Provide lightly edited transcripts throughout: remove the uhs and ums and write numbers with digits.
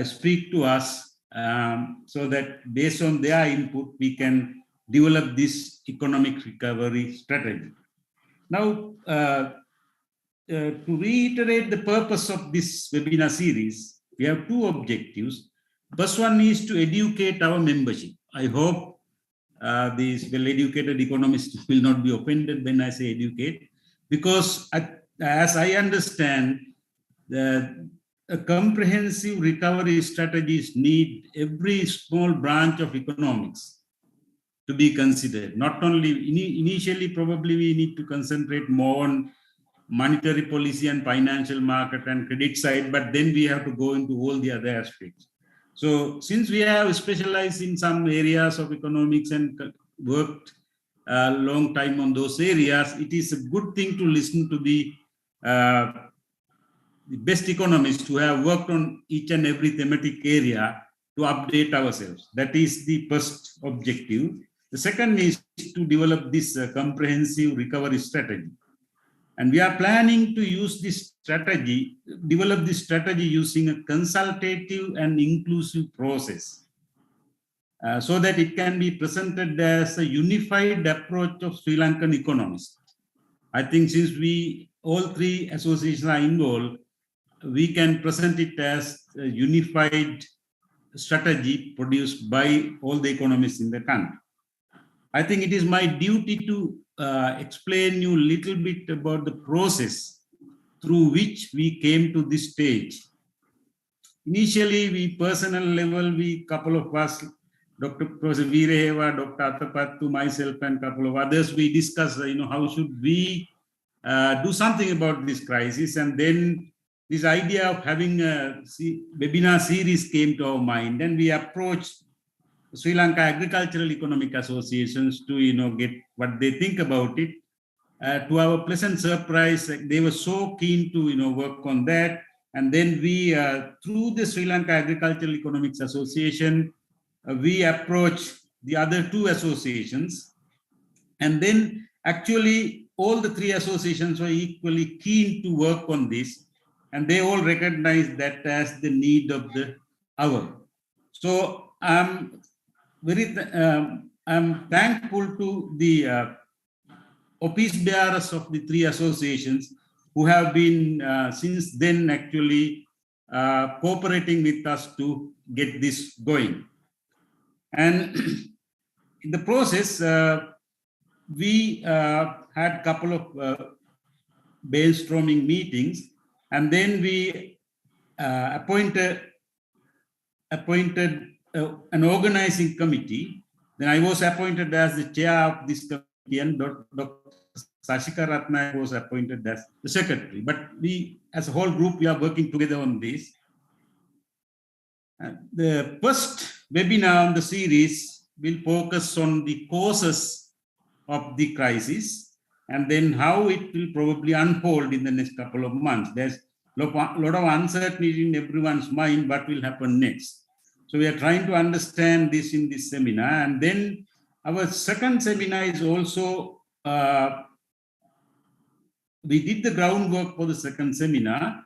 speak to us so that based on their input, we can develop this economic recovery strategy. Now, to reiterate the purpose of this webinar series, we have two objectives. First one is to educate our membership. I hope these well-educated economists will not be offended when I say educate, because as I understand, a comprehensive recovery strategies need every small branch of economics to be considered. Not only initially, probably we need to concentrate more on monetary policy and financial market and credit side, but then we have to go into all the other aspects. So since we have specialized in some areas of economics and worked a long time on those areas, it is a good thing to listen to the best economists who have worked on each and every thematic area to update ourselves. That is the first objective. The second is to develop this comprehensive recovery strategy. And we are planning to use this strategy, develop this strategy using a consultative and inclusive process so that it can be presented as a unified approach of Sri Lankan economists. I think since we, all three associations are involved, we can present it as a unified strategy produced by all the economists in the country. I think it is my duty to explain you a little bit about the process through which we came to this stage. Initially, we personal level, we couple of us, Dr. Professor Veeraheva, Dr. Athapattu, myself, and couple of others, we discussed, how should we do something about this crisis, and then this idea of having a webinar series came to our mind, and we approached Sri Lanka Agricultural Economic Associations to get what they think about it. To our pleasant surprise, they were so keen to work on that. And then we, through the Sri Lanka Agricultural Economics Association, we approached the other two associations. And then actually all the three associations were equally keen to work on this. And they all recognized that as the need of the hour. So I'm thankful to the office bearers of the three associations who have been since then actually cooperating with us to get this going. And in the process, we had a couple of brainstorming meetings, and then we appointed an organizing committee. Then I was appointed as the chair of this committee, and Dr. Sashika Ratna was appointed as the secretary. But we, as a whole group, we are working together on this. The first webinar on the series will focus on the causes of the crisis and then how it will probably unfold in the next couple of months. There's a lot of uncertainty in everyone's mind what will happen next. So we are trying to understand this in this seminar. And then our second seminar is also, we did the groundwork for the second seminar.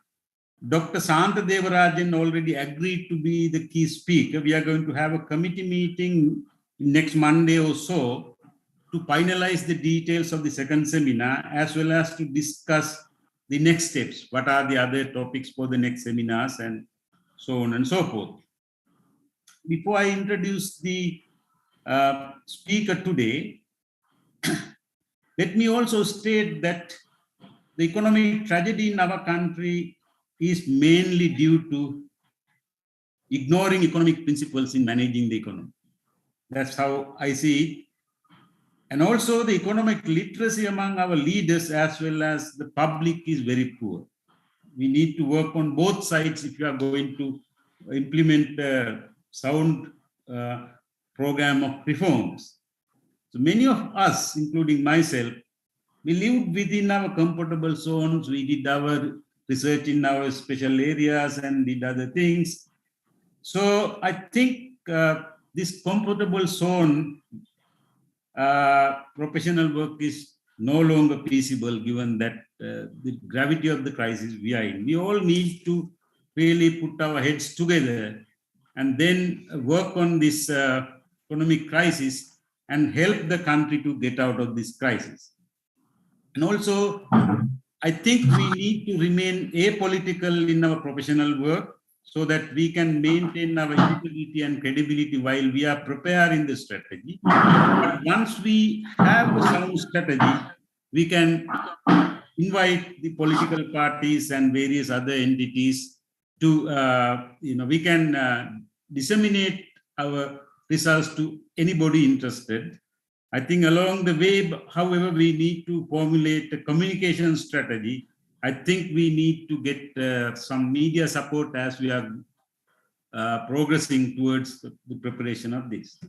Dr. Santa Devarajan already agreed to be the key speaker. We are going to have a committee meeting next Monday or so to finalize the details of the second seminar, as well as to discuss the next steps. What are the other topics for the next seminars and so on and so forth. Before I introduce the speaker today, let me also state that the economic tragedy in our country is mainly due to ignoring economic principles in managing the economy. That's how I see it. And also the economic literacy among our leaders as well as the public is very poor. We need to work on both sides if you are going to implement a sound program of reforms. So many of us, including myself, we lived within our comfortable zones. We did our research in our special areas and did other things. So I think this comfortable zone professional work is no longer feasible given that the gravity of the crisis we are in. We all need to really put our heads together and then work on this economic crisis and help the country to get out of this crisis. And also, I think we need to remain apolitical in our professional work so that we can maintain our integrity and credibility while we are preparing the strategy. But once we have a sound strategy, we can invite the political parties and various other entities to, we can disseminate our results to anybody interested. I think along the way, however, we need to formulate a communication strategy. I think we need to get some media support as we are progressing towards the preparation of this.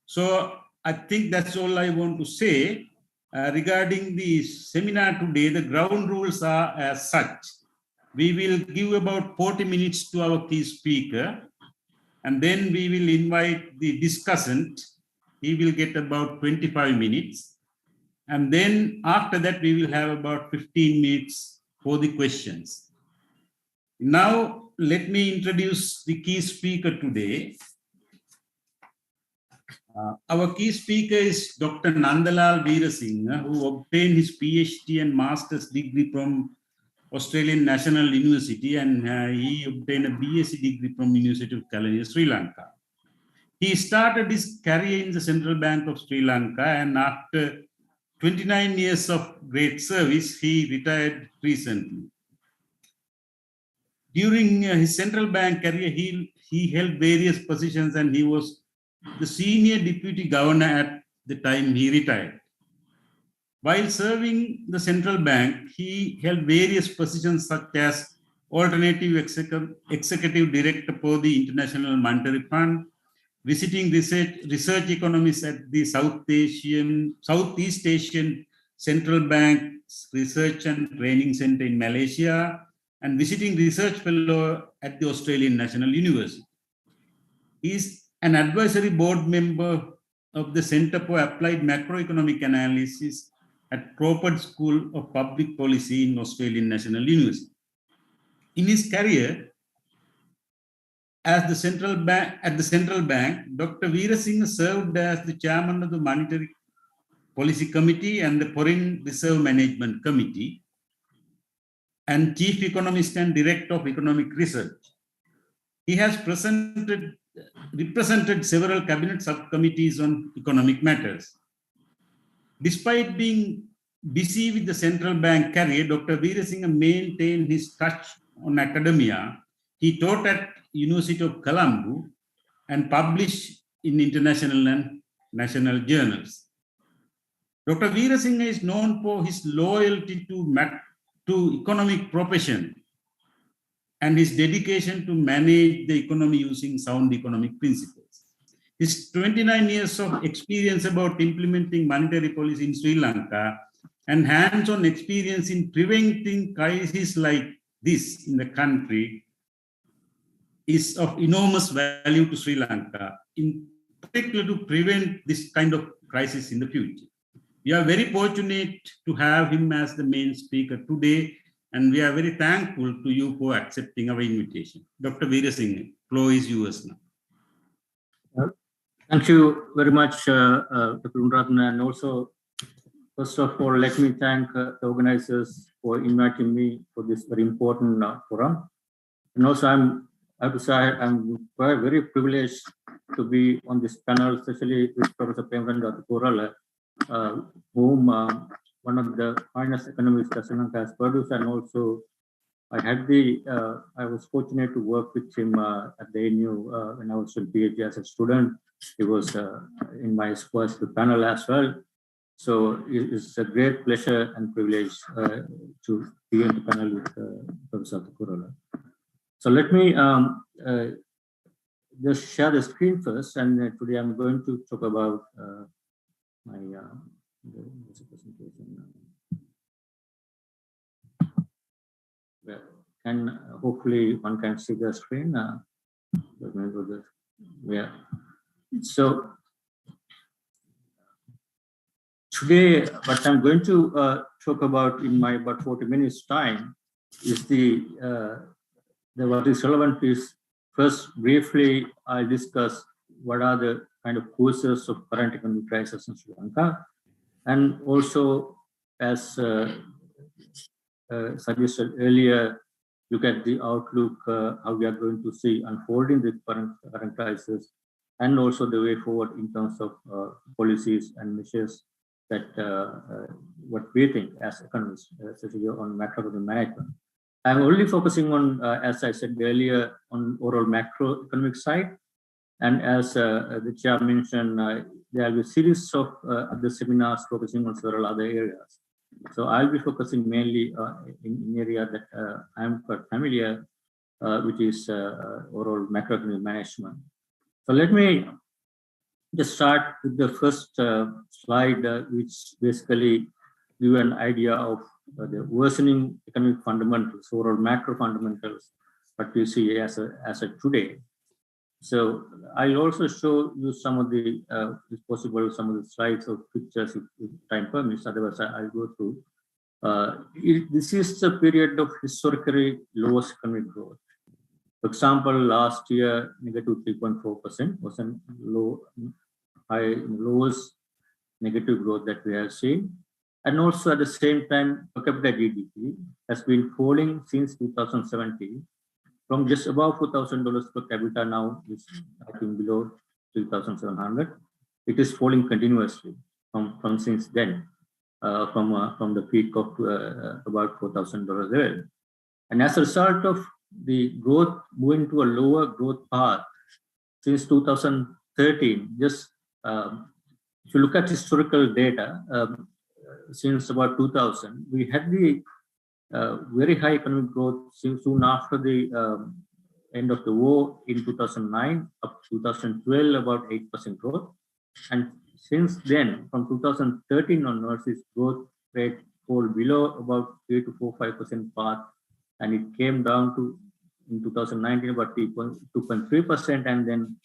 So I think that's all I want to say. Regarding the seminar today, the ground rules are as such. We will give about 40 minutes to our key speaker, and then we will invite the discussant. He will get about 25 minutes. And then after that, we will have about 15 minutes for the questions. Now, let me introduce the key speaker today. Our key speaker is Dr. Nandalal Veerasinghe, who obtained his PhD and master's degree from Australian National University, and he obtained a BSc degree from University of Kelaniya, Sri Lanka. He started his career in the Central Bank of Sri Lanka, and after 29 years of great service, he retired recently. During his central bank career, he held various positions, and he was the senior deputy governor at the time he retired. While serving the central bank, he held various positions such as alternative executive director for the International Monetary Fund, visiting research economists at the Southeast Asian Central Bank Research and Training Center in Malaysia, and visiting research fellow at the Australian National University. He is an advisory board member of the Center for Applied Macroeconomic Analysis at Crawford School of Public Policy in Australian National University. In his career at the central bank, Dr. Veerasinghe served as the chairman of the Monetary Policy Committee and the Foreign Reserve Management Committee, and chief economist and director of economic research. He has represented several cabinet subcommittees on economic matters. Despite being busy with the central bank career, Dr. Veerasinghe maintained his touch on academia. He taught at University of Colombo and published in international and national journals. Dr. Veerasinghe is known for his loyalty to economic profession and his dedication to manage the economy using sound economic principles. His 29 years of experience about implementing monetary policy in Sri Lanka and hands-on experience in preventing crises like this in the country is of enormous value to Sri Lanka, in particular to prevent this kind of crisis in the future. We are very fortunate to have him as the main speaker today, and we are very thankful to you for accepting our invitation. Dr. Veerasinghe, floor is yours now. Thank you very much, Dr. Unrathan, and also, first of all, let me thank the organizers for inviting me for this very important forum. And also, I have to say, I'm very privileged to be on this panel, especially with Professor Premranda Korala, whom one of the finest economists that Sri Lanka has produced, and also I was fortunate to work with him at the ANU when I was in PhD as a student. He was in my first panel as well. So it's a great pleasure and privilege to be in the panel with Professor Korala. So let me just share the screen first, and today I'm going to talk about my presentation. Well, and hopefully one can see the screen. Yeah. So today, what I'm going to talk about in my about 40 minutes time is the what is relevant is, first, briefly, I'll discuss what are the kind of causes of current economic crisis in Sri Lanka, and also, as suggested earlier, look at the outlook, how we are going to see unfolding the current crisis, and also the way forward in terms of policies and measures that what we think as economists, especially on macroeconomic management. I'm only focusing on, as I said earlier, on overall macroeconomic side. And as the chair mentioned, there will be a series of other seminars focusing on several other areas. So I'll be focusing mainly in area that I'm quite familiar, which is overall macroeconomic management. So let me just start with the first slide, which basically give you an idea of the worsening economic fundamentals, overall macro fundamentals, what we see as a today. So I'll also show you some of the, if possible, some of the slides or pictures if time permits. Otherwise, I'll go through. This is the period of historically lowest economic growth. For example, last year, negative 3.4% was a lowest negative growth that we have seen. And also at the same time, per capita GDP has been falling since 2017 from just above $4,000 per capita. Now is I think below 3,700. It is falling continuously from since then, from the peak of about $4,000 level. And as a result of the growth moving to a lower growth path since 2013, just if you look at historical data, since about 2000, we had the very high economic growth soon after the end of the war in 2009, up to 2012, about 8% growth. And since then, from 2013 onwards, its growth rate fall below about 3 to 5% path, and it came down to in 2019 about 2.3%, and then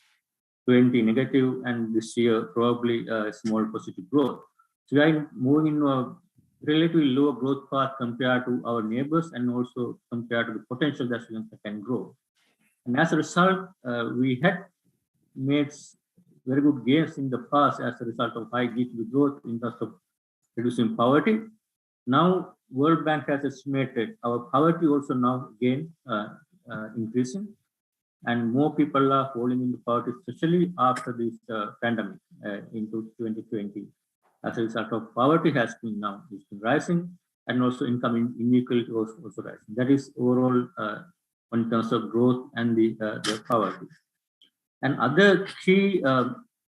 20 negative, and this year probably a small positive growth. So we are moving into a relatively lower growth path compared to our neighbors, and also compared to the potential that Sri Lanka can grow. And as a result, we had made very good gains in the past as a result of high GDP growth in terms of reducing poverty. Now, World Bank has estimated our poverty also now again increasing, and more people are falling into poverty, especially after this pandemic into 2020. As a result of poverty has been now rising, and also income inequality also rising. That is overall in terms of growth and the poverty. And other key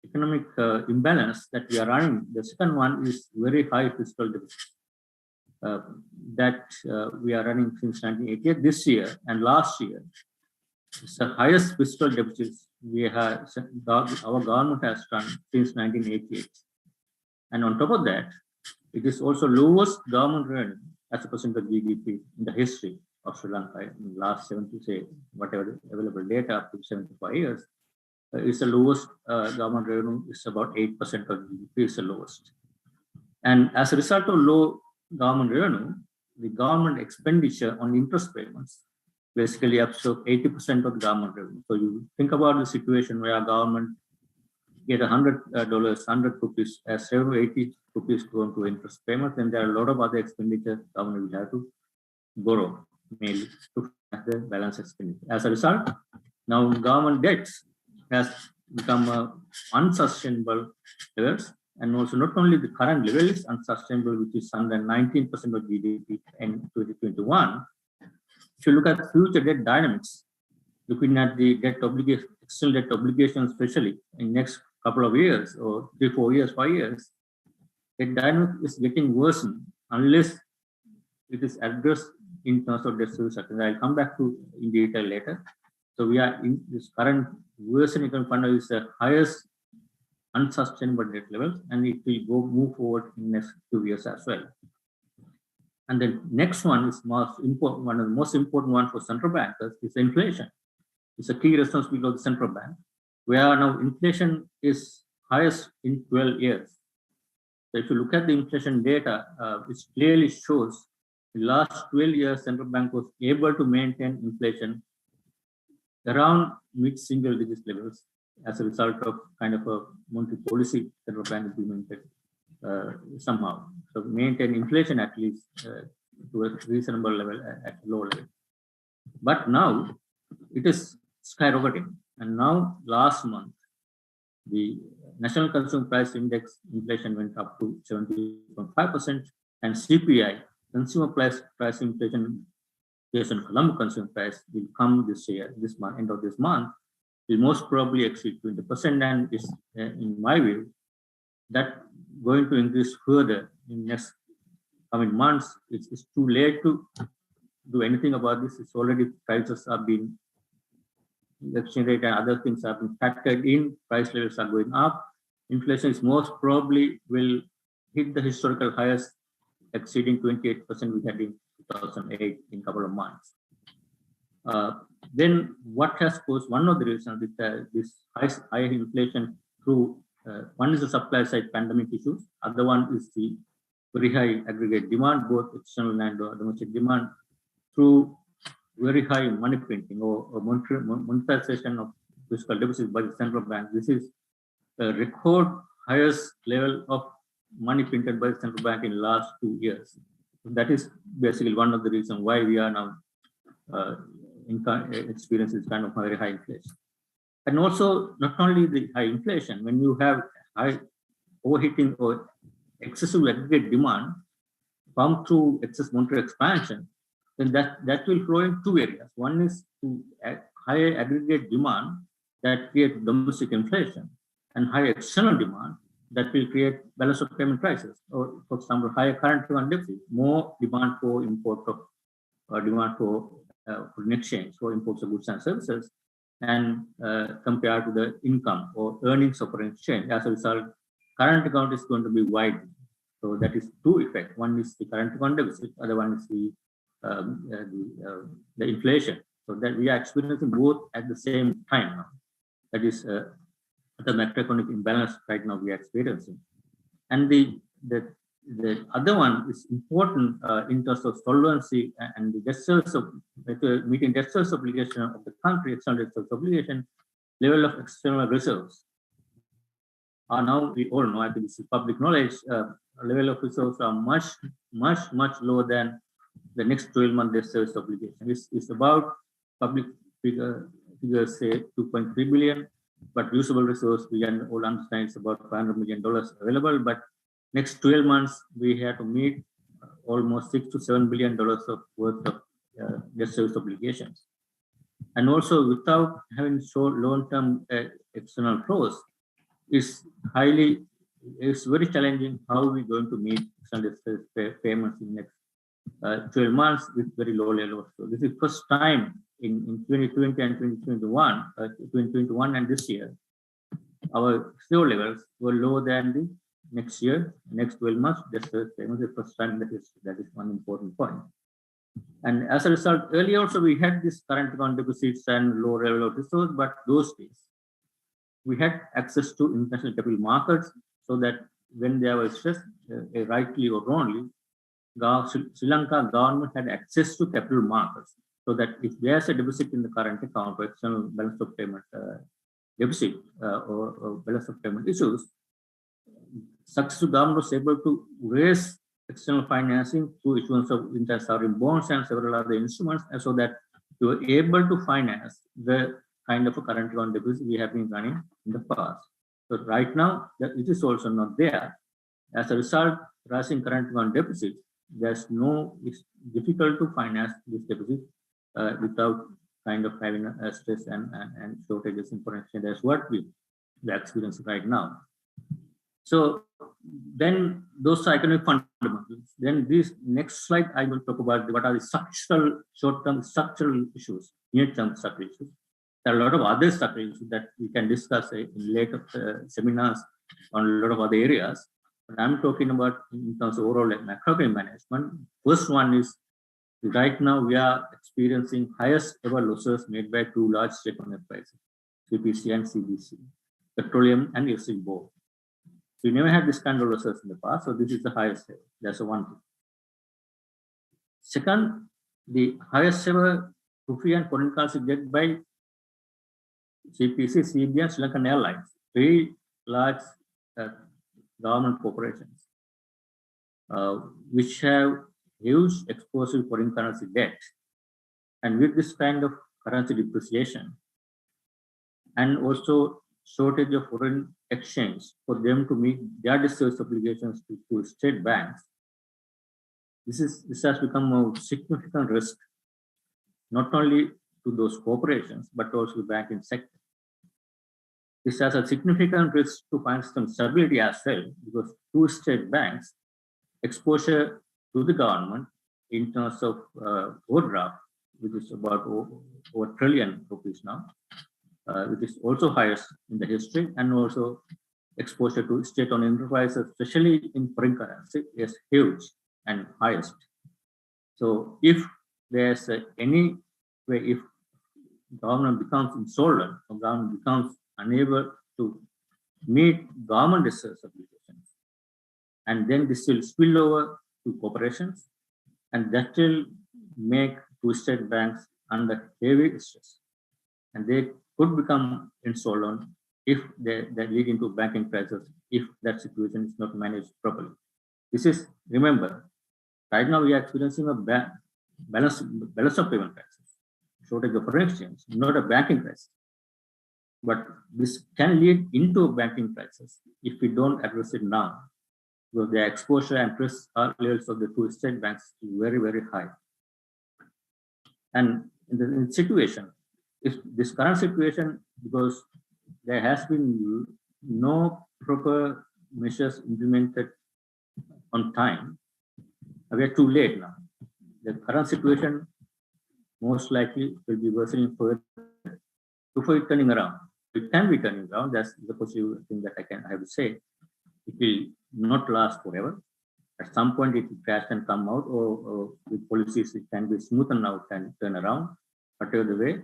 economic imbalance that we are running, the second one is very high fiscal deficit that we are running since 1988. This year and last year, it's the highest fiscal deficits we have, our government has done since 1988. And on top of that, it is also lowest government revenue as a percent of GDP in the history of Sri Lanka in the last 70, say, whatever available data up to 75 years. It's the lowest government revenue, is about 8% of GDP is the lowest. And as a result of low government revenue, the government expenditure on interest payments basically absorb 80% of the government revenue. So you think about the situation where a government get $100, 100 rupees, as 80 rupees going to interest payments, and there are a lot of other expenditure government will have to borrow, mainly to the balance expenditure. As a result, now government debts has become unsustainable levels, and also not only the current level is unsustainable, which is under 19% of GDP in 2021. If you look at future debt dynamics, looking at the debt obligation, external debt obligations, especially in next couple of years or 3, 4 years, 5 years, the dynamic is getting worse unless it is addressed in terms of debt service. I'll come back to in detail later. So we are in this current worsening economic fund is the highest unsustainable debt levels, and it will move forward in the next few years as well. And the next one is most important, one of the most important one for central bankers is inflation. It's a key responsibility of the central bank, where now inflation is highest in 12 years. So if you look at the inflation data, it clearly shows the last 12 years, central bank was able to maintain inflation around mid-single digit levels as a result of kind of a monetary policy central bank implemented somehow. So maintain inflation at least to a reasonable level at a low level. But now it is skyrocketing. And now last month, the National Consumer Price Index inflation went up to 70.5%, and CPI, Consumer Price Inflation based on Colombo consumer price, will come this year, this month, end of this month, will most probably exceed 20%, and is, in my view, that going to increase further in next coming months. It's too late to do anything about this. It's already prices are being, exchange rate and other things have been factored in, price levels are going up. Inflation is most probably will hit the historical highest, exceeding 28% we had in 2008 in a couple of months. Then what has caused one of the reasons with this high inflation through one is the supply side pandemic issues, other one is the very high aggregate demand, both external and domestic demand, through very high money printing or monetization of fiscal deficits by the central bank. This is a record highest level of money printed by the central bank in the last 2 years. That is basically one of the reasons why we are now experiencing kind of very high inflation. And also, not only the high inflation, when you have high overheating or excessive aggregate demand come through excess monetary expansion, then that will flow in two areas. One is to higher aggregate demand that creates domestic inflation, and high external demand that will create balance of payment crisis. Or, for example, higher current account deficit, more demand for import of demand for foreign exchange for imports of goods and services, and compared to the income or earnings of foreign exchange. As a result, current account is going to be wide. So that is two effects. One is the current account deficit, other one is the inflation. So that we are experiencing both at the same time now. That is the macroeconomic imbalance right now we are experiencing. And the other one is important in terms of solvency and the debt service of meeting debt service obligation of the country, external debt service obligation, level of external reserves are now, we all know, I think this is public knowledge, level of reserves are much lower than the next 12-month debt service obligation. It's about public figures say 2.3 billion, but usable resource we can all understand it's about $500 million available. But next 12 months we have to meet almost $6 to $7 billion of worth of debt service obligations, and also without having so long-term external flows, it's very challenging how we're going to meet external payments in next 12 months with very low levels. So this is first time in 2020 and 2021 and this year, our flow levels were lower than the next 12 months. That's the first time. That is one important point. And as a result, earlier also we had this current account deficits and low level of resource, but those days we had access to international capital markets, so that when there was stress, rightly or wrongly, Sri Lanka government had access to capital markets, so that if there's a deficit in the current account or external balance of payment deficit or balance of payment issues, successive government was able to raise external financing through issuance of inter-sovereign bonds and several other instruments, and so that we were able to finance the kind of a current account deficit we have been running in the past. So right now, it is also not there. As a result, rising current account deficit, it's difficult to finance this deficit without kind of having a stress and shortages in foreign exchange. That's what we are experiencing right now. So then those are economic fundamentals. Then this next slide, I will talk about what are the structural, short-term structural issues, near-term structural issues. There are a lot of other structural issues that we can discuss in later seminars on a lot of other areas. But I'm talking about in terms of overall macroeconomic management. First one is right now we are experiencing highest ever losses made by two large state-owned enterprises, CPC and CBC, petroleum and electricity board. We never had this kind of losses in the past, so this is the highest ever. That's one thing. Second, the highest ever rupee and foreign currency debt by CPC, CB, and Sri Lankan Airlines, three large government corporations, which have huge exposure to foreign currency debt. And with this kind of currency depreciation and also shortage of foreign exchange for them to meet their discharge obligations to state banks, this has become a significant risk, not only to those corporations, but also the banking sector. This has a significant risk to financial stability as well, because two state banks exposure to the government in terms of overdraft, which is about over $1 trillion now, which is also highest in the history, and also exposure to state-owned enterprises, especially in foreign currency, is huge and highest. So if there's any way, if government becomes insolvent or government becomes unable to meet government research obligations, and then this will spill over to corporations, and that will make two state banks under heavy stress, and they could become insolvent if they lead into banking crisis if that situation is not managed properly. This is, remember, right now we are experiencing a balance of payment crisis, shortage of foreign exchange, not a banking crisis. But this can lead into a banking crisis if we don't address it now, because the exposure and risk levels of the two state banks is very, very high. And in the situation, if this current situation, because there has been no proper measures implemented on time, we are too late now. The current situation most likely will be worsening further before it turning around. It can be turning around. That's the possible thing that I have to say. It will not last forever. At some point, it will crash and come out, or with policies, it can be smoothened out and turn around, whatever the way.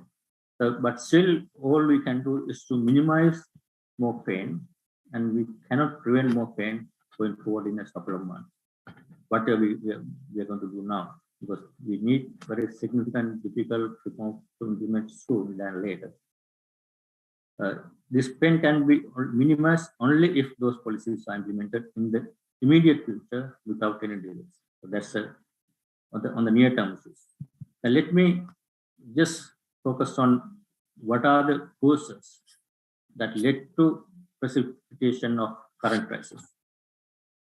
But still, all we can do is to minimize more pain, and we cannot prevent more pain going forward in a couple of months. Whatever we are going to do now, because we need very significant, difficult reforms to implement sooner than later. This pain can be minimized only if those policies are implemented in the immediate future without any delays. So that's on the near-term issues. Now let me just focus on what are the causes that led to precipitation of current crisis.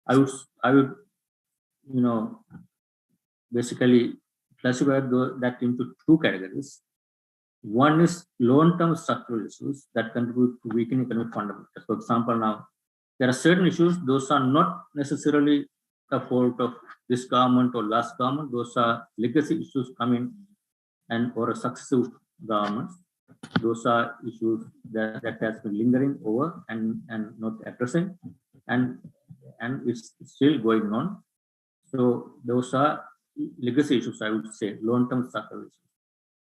I would basically classify that into two categories. One is long-term structural issues that contribute to weakening economic fundamentals. For example, now there are certain issues; those are not necessarily a fault of this government or last government. Those are legacy issues coming or a successive governments. Those are issues that has been lingering over and not addressing, and it's still going on. So those are legacy issues, I would say, long-term structural issues.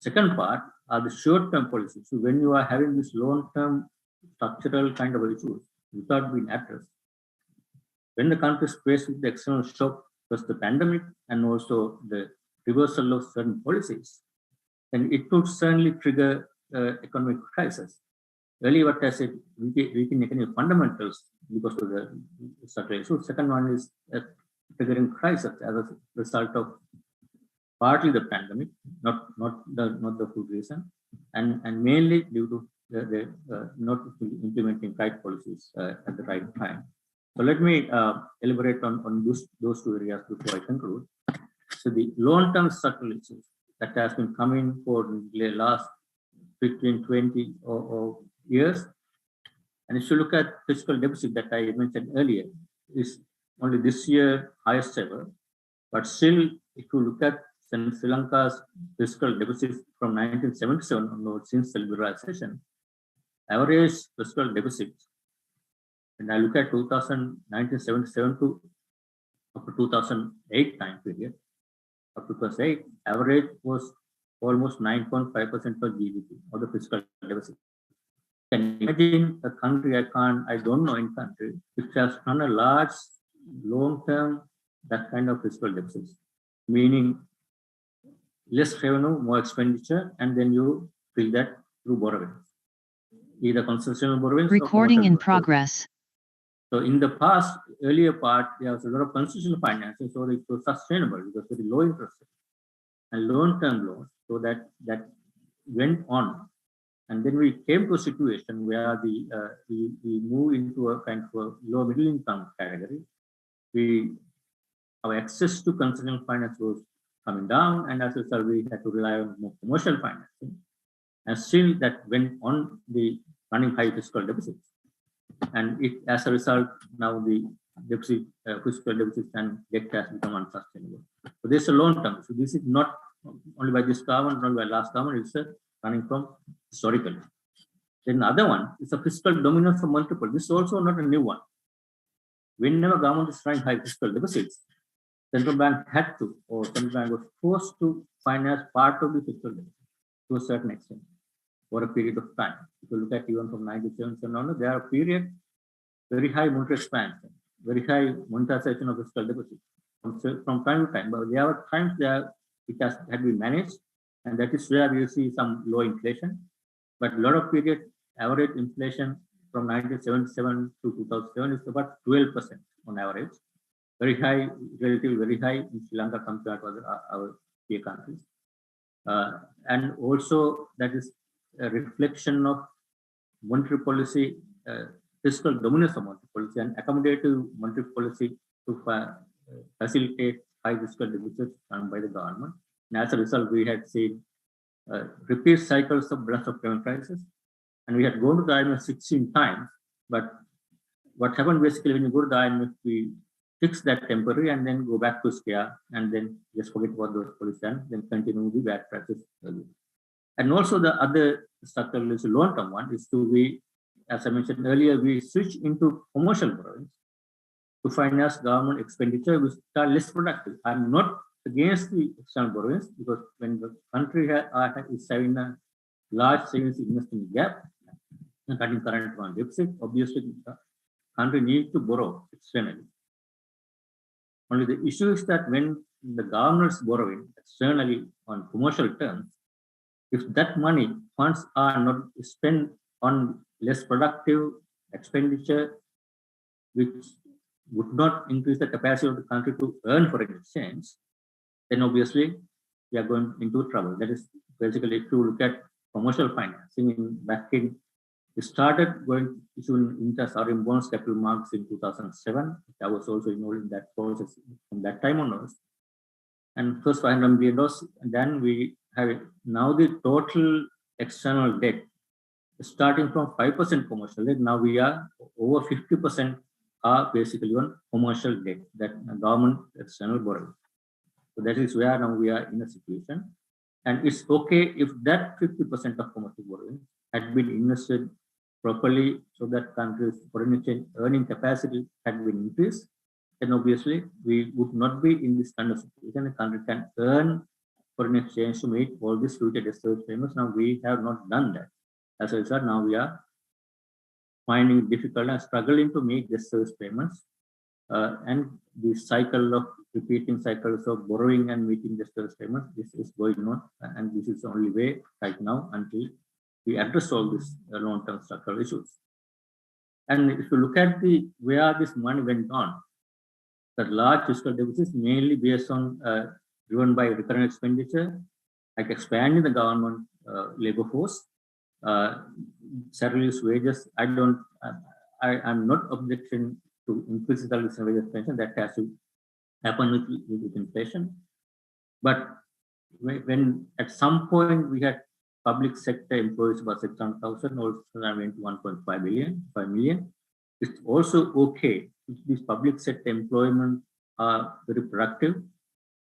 Second part are the short-term policies. So when you are having this long-term structural kind of issues without being addressed, when the country is faced with the external shock, plus the pandemic and also the reversal of certain policies, then it could certainly trigger economic crisis. Earlier, what I said, weakening economic fundamentals because of the structural issues. Second one is triggering crisis as a result of partly the pandemic, not the full reason, and mainly due to the not implementing right policies at the right time. So let me elaborate on those two areas before I conclude. So the long-term structural issues that has been coming for the last 15, 20 or years, and if you look at fiscal deficit that I mentioned earlier, is only this year highest ever, but still, if you look at Sri Lanka's fiscal deficit from 1977 onwards, since the liberalization, average fiscal deficit, when I look at 1977 to up to 2008 time period, up to 2008, average was almost 9.5% per GDP of the fiscal deficit. Can you imagine a country, I don't know any country, which has done a large, long-term, that kind of fiscal deficits, meaning less revenue, more expenditure, and then you fill that through borrowing. either concessional borrowings Recording or in commercial borrowings. progress. So in the past, earlier part, there was a lot of concessional financing, so it was sustainable because very low interest rate and long-term loans. So that went on, and then we came to a situation where we move into a kind of a low middle income category. Our access to concessional finance was coming down, and as a result, we had to rely on more commercial financing, and still that went on the running high fiscal deficits. And as a result, now the deficit, fiscal deficit and debt has become unsustainable. So this is a long term. So this is not only by this government, not only by last government, it's running from historically. Then the other one is a fiscal dominance of multiple. This is also not a new one. Whenever government is running high fiscal deficits, central bank had to, or central bank was forced to finance part of the fiscal deficit to a certain extent for a period of time. If you look at even from 97 and on, there are periods very high monetary expansion, very high monetization of fiscal deficit from time to time. But there are times there it had been managed, and that is where you see some low inflation. But a lot of period average inflation from 1977 to 2007 is about 12% on average. Very high, relatively very high in Sri Lanka compared to our peer countries. And also that is a reflection of monetary policy, fiscal dominance of monetary policy and accommodative monetary policy to facilitate high fiscal deficits done by the government. And as a result, we had seen repeat cycles of balance of payment crisis, and we had gone to the IMF 16 times. But what happened basically when you go to the IMF, we fix that temporary and then go back to scale and then just forget about those policies and then continue the bad practice. And also the other structural is long-term one is to be, as I mentioned earlier, we switch into commercial borrowings to finance government expenditure which are less productive. I'm not against the external borrowings because when the country is having a large savings investment gap and cutting current account deficit, obviously the country needs to borrow externally. Only the issue is that when the government is borrowing externally on commercial terms, if that money funds are not spent on less productive expenditure, which would not increase the capacity of the country to earn foreign exchange, then obviously we are going into trouble. That is basically if you look at commercial financing we started issuing interest or in bonds capital markets in 2007. I was also involved in that process from that time onwards. And first $500 million, and then we have now the total external debt starting from 5% commercial debt. Now we are over 50% are basically on commercial debt, that government external borrowing. So that is where now we are in a situation. And it's okay if that 50% of commercial borrowing had been invested properly so that country's foreign exchange earning capacity had been increased, then obviously we would not be in this kind of situation. The country can earn foreign exchange to meet all these future debt service payments. Now we have not done that. As a result, now we are finding it difficult and struggling to make debt service payments. And the cycle of repeating cycles of borrowing and meeting debt service payments, this is going on, and this is the only way right now until we address all these long-term structural issues. And if you look at where this money went on, the large fiscal deficits mainly based on driven by recurrent expenditure, like expanding the government labor force, salaries, wages. I'm not objecting to increase salaries and wage expansion. That has to happen with inflation. But when at some point we had public sector employees about 600,000, also went to 5 million. It's also okay if these public sector employment are very productive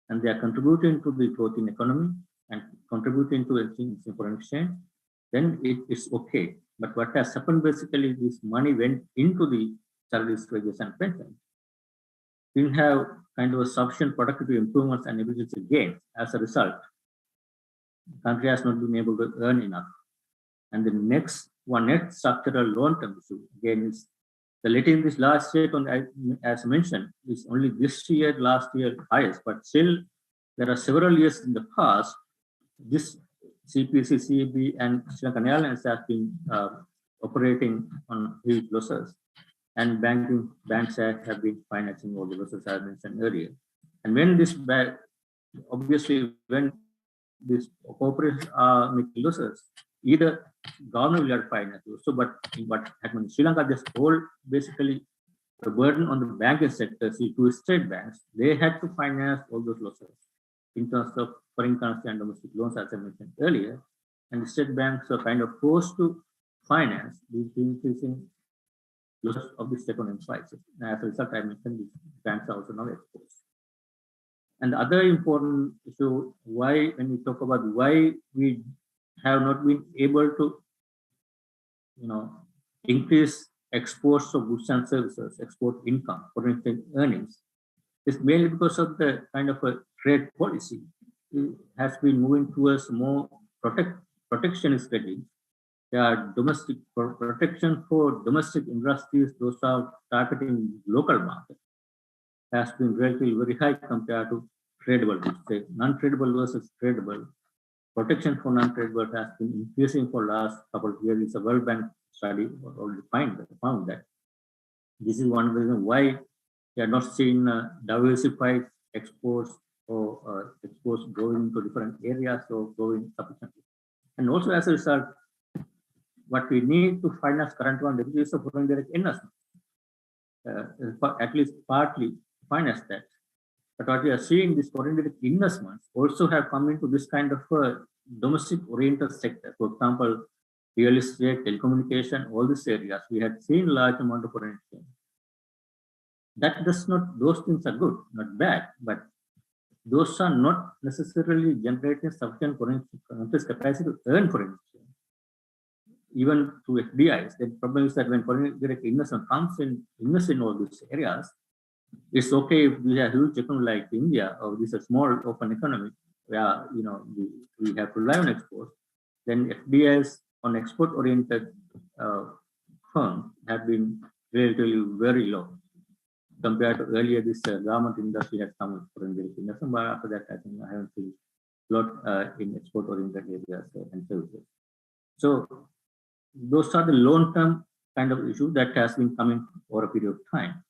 and they are contributing to the growth in economy and contributing to foreign exchange, then it is okay. But what has happened basically, this money went into the salaries, wages, and pensions. Didn't have kind of a sufficient productivity improvements and efficiency gains. As a result, the country has not been able to earn enough. And the next structural long-term issue again is the letting this last state on, as mentioned, is only this year, last year highest, but still there are several years in the past, this CPC, CEB, and Sri Lankan Airlines has been operating on huge losses, and banks have been financing all the losses I mentioned earlier. And when this obviously when these corporations are making losses, either government will have finance also, but what happened in Sri Lanka, this whole basically the burden on the banking sector, see, to state banks, they had to finance all those losses in terms of foreign currency and domestic loans, as I mentioned earlier. And the state banks are kind of forced to finance these increasing losses of the economic crisis. And as a result, I mentioned these banks are also now exposed. And the other important issue, why, when we talk about why we have not been able to, increase exports of goods and services, export income, foreign exchange earnings, is mainly because of the kind of a trade policy. It has been moving towards more protectionist regime. There are domestic protection for domestic industries, those are targeting local market, has been relatively very high compared to tradable goods. Say non-tradable versus tradable. Protection for non-tradable has been increasing for last couple of years. It's a World Bank study already found that. This is one reason why we are not seeing diversified exports or exports going to different areas or going sufficiently. And also as a result, what we need to finance current one is a foreign direct investment, at least partly finance that. But what we are seeing, these foreign direct investments also have come into this kind of domestic oriented sector. For example, real estate, telecommunication, all these areas, we had seen large amount of foreign exchange. That does not, those things are good, not bad, but those are not necessarily generating sufficient foreign capacity to earn foreign exchange. Even through FDIs, the problem is that when foreign direct investment comes in, invest in all these areas, it's okay if we have huge economy like India or this is a small open economy where we have to rely on exports. Then FDIs on export-oriented firms have been relatively very low compared to earlier. This garment industry has come with foreign direct investment, but after that, I think I haven't seen a lot in export-oriented areas and services. So those are the long-term kind of issue that has been coming over a period of time.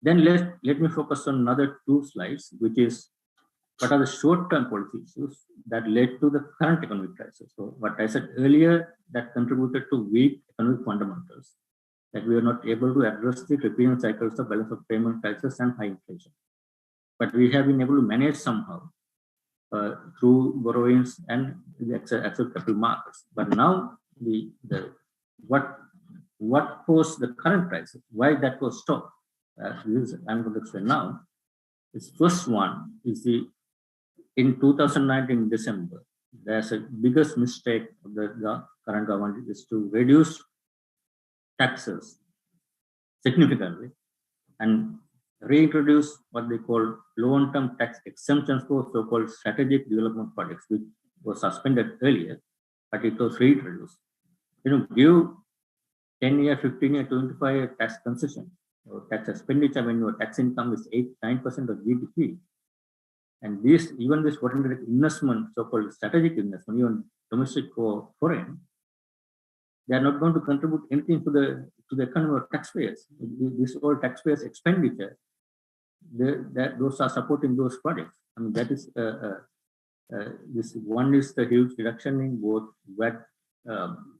Then let me focus on another two slides, which is what are the short-term policy issues that led to the current economic crisis. So what I said earlier, that contributed to weak economic fundamentals, that we are not able to address the repeating cycles of balance of payment crisis and high inflation. But we have been able to manage somehow through borrowings and the actual capital markets. But now what caused the current crisis? Why that was stopped? I'm going to explain now. This first one is in 2019 December, there's a biggest mistake of the current government is to reduce taxes significantly and reintroduce what they call long-term tax exemptions for so-called strategic development projects, which was suspended earlier, but it was reintroduced. Give 10-year, 15-year, 25-year tax concession or tax expenditure when your tax income is 8-9% of GDP. And even this foreign direct investment, so-called strategic investment, even domestic or foreign, they are not going to contribute anything to the economy of taxpayers. This all taxpayers' expenditure, those are supporting those projects. I mean, that is this one is the huge reduction in both VAT,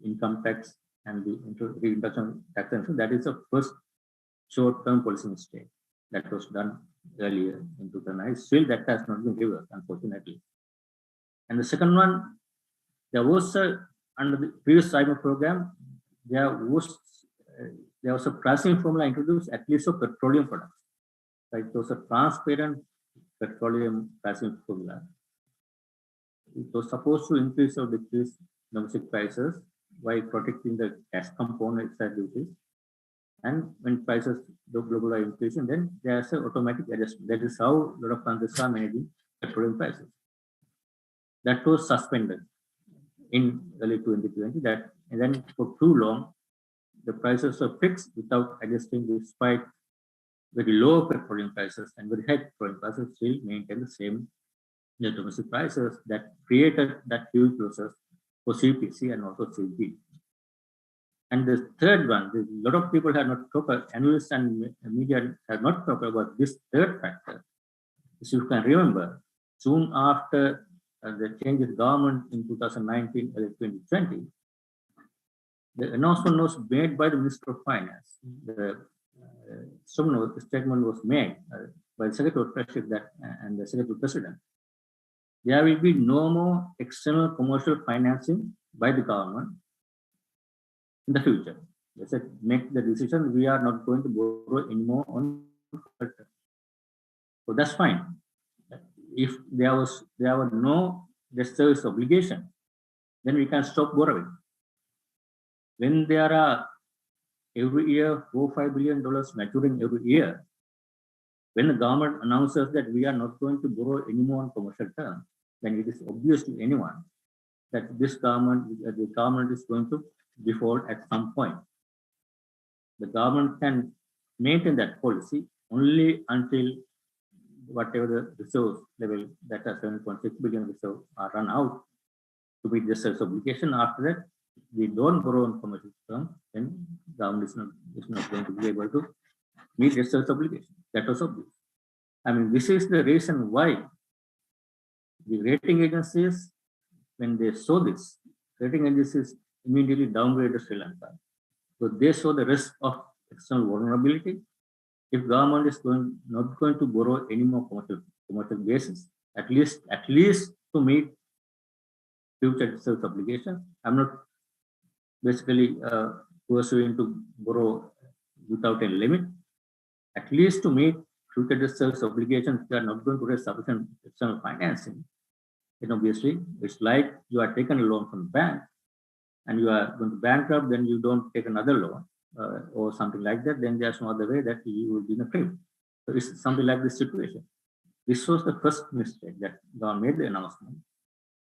income tax, and the reintroduction tax. That is the first short-term policy mistake that was done earlier in 2009. Still, that has not been reversed, unfortunately. And the second one, there was under the previous IMF program, there was a pricing formula introduced at least for petroleum products. Right, it was a transparent petroleum pricing formula. It was supposed to increase or decrease domestic prices by protecting the gas component side duties. And when prices global are increasing, then there's an automatic adjustment. That is how a lot of countries are managing petroleum prices. That was suspended in early 2020. And then for too long, the prices are fixed without adjusting despite very low petroleum prices and very high petroleum prices still maintain the same domestic prices that created that huge losses for CPC and also CG. And the third one, a lot of people have not talked, analysts and media have not talked about this third factor. As you can remember, soon after the change of government in 2019 or 2020, the announcement was made by the Minister of Finance. The statement was made by the Secretary of Treasury and the Secretary President. There will be no more external commercial financing by the government in the future. They said, make the decision, we are not going to borrow anymore on sector. So that's fine. If there were no debt service obligation, then we can stop borrowing. When there are every year $4-5 billion maturing every year, when the government announces that we are not going to borrow anymore on commercial terms, then it is obvious to anyone that the government is going to default at some point. The government can maintain that policy only until whatever the reserves level, that are 7.6 billion reserves, are run out to meet the service obligation. After that, we don't borrow on commercial terms, then government is not going to be able to meet the service obligation. That was obvious. I mean, this is the reason why the rating agencies, when they saw this, rating agencies immediately downgraded Sri Lanka. So they saw the risk of external vulnerability. If government is not going to borrow any more commercial basis, at least to meet future service obligations. I'm not basically pursuing to borrow without a limit. At least to meet future service obligations, they are not going to raise sufficient external financing. Then obviously, it's like you are taking a loan from the bank and you are going to bankrupt, then you don't take another loan or something like that, then there's no other way that you will be in a crib. So it's something like this situation. This was the first mistake that government made the announcement.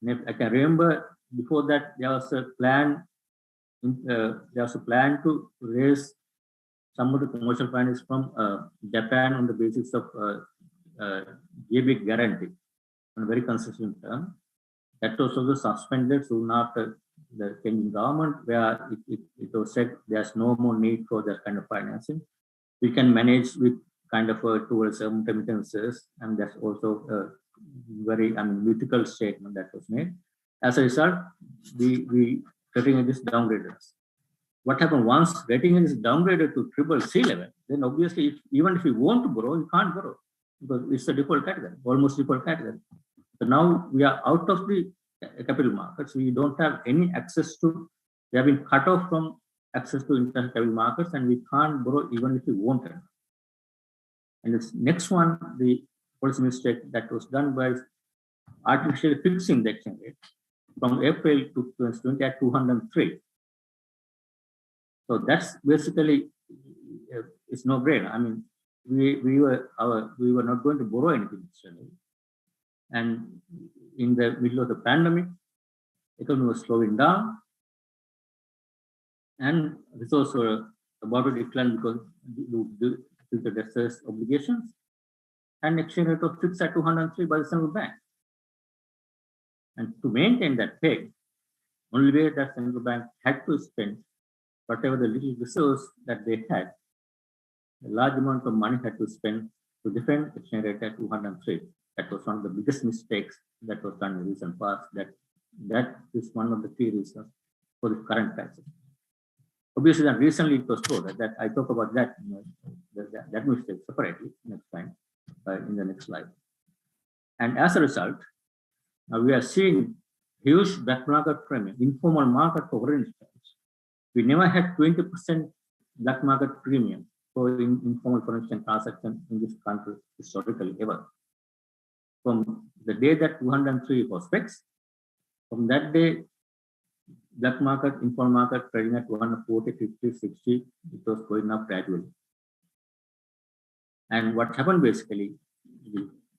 And if I can remember before that, there was a plan to raise some of the commercial finance from Japan on the basis of Gdp guarantee on a very consistent term. That was also suspended soon after the changing government, where it was said there's no more need for that kind of financing. We can manage with kind of towards remittances, and that's also a very mythical statement that was made. As a result, we rating is downgraded. What happened once rating is downgraded to CCC level, then obviously even if you want to borrow, you can't borrow because it's a default category, almost default category. So now we are out of the capital markets. We don't have any access to, we have been cut off from access to international capital markets, and we can't borrow even if we wanted. And this next one, the policy mistake that was done by artificially fixing the exchange rate from April to 2020 at 203. So that's basically, it's no brainer. I mean, we were not going to borrow anything externally. And in the middle of the pandemic, economy was slowing down, and resources were about to decline because due to the debt service obligations, and exchange rate was fixed at 203 by the central bank. And to maintain that peg, only way that central bank had to spend whatever the little resources that they had, a large amount of money had to spend to defend exchange rate at 203. That was one of the biggest mistakes that was done in the recent past. That is one of the key reasons for the current crisis. Obviously, then recently it was told that I talk about that mistake separately next time in the next slide. And as a result, we are seeing huge black market premium, informal market for foreign exchange. We never had 20% black market premium for informal foreign exchange transaction in this country historically ever. From the day that 203 was fixed, from that day, black market, informal market trading at 140, 50, 60, it was going up gradually. And what happened basically,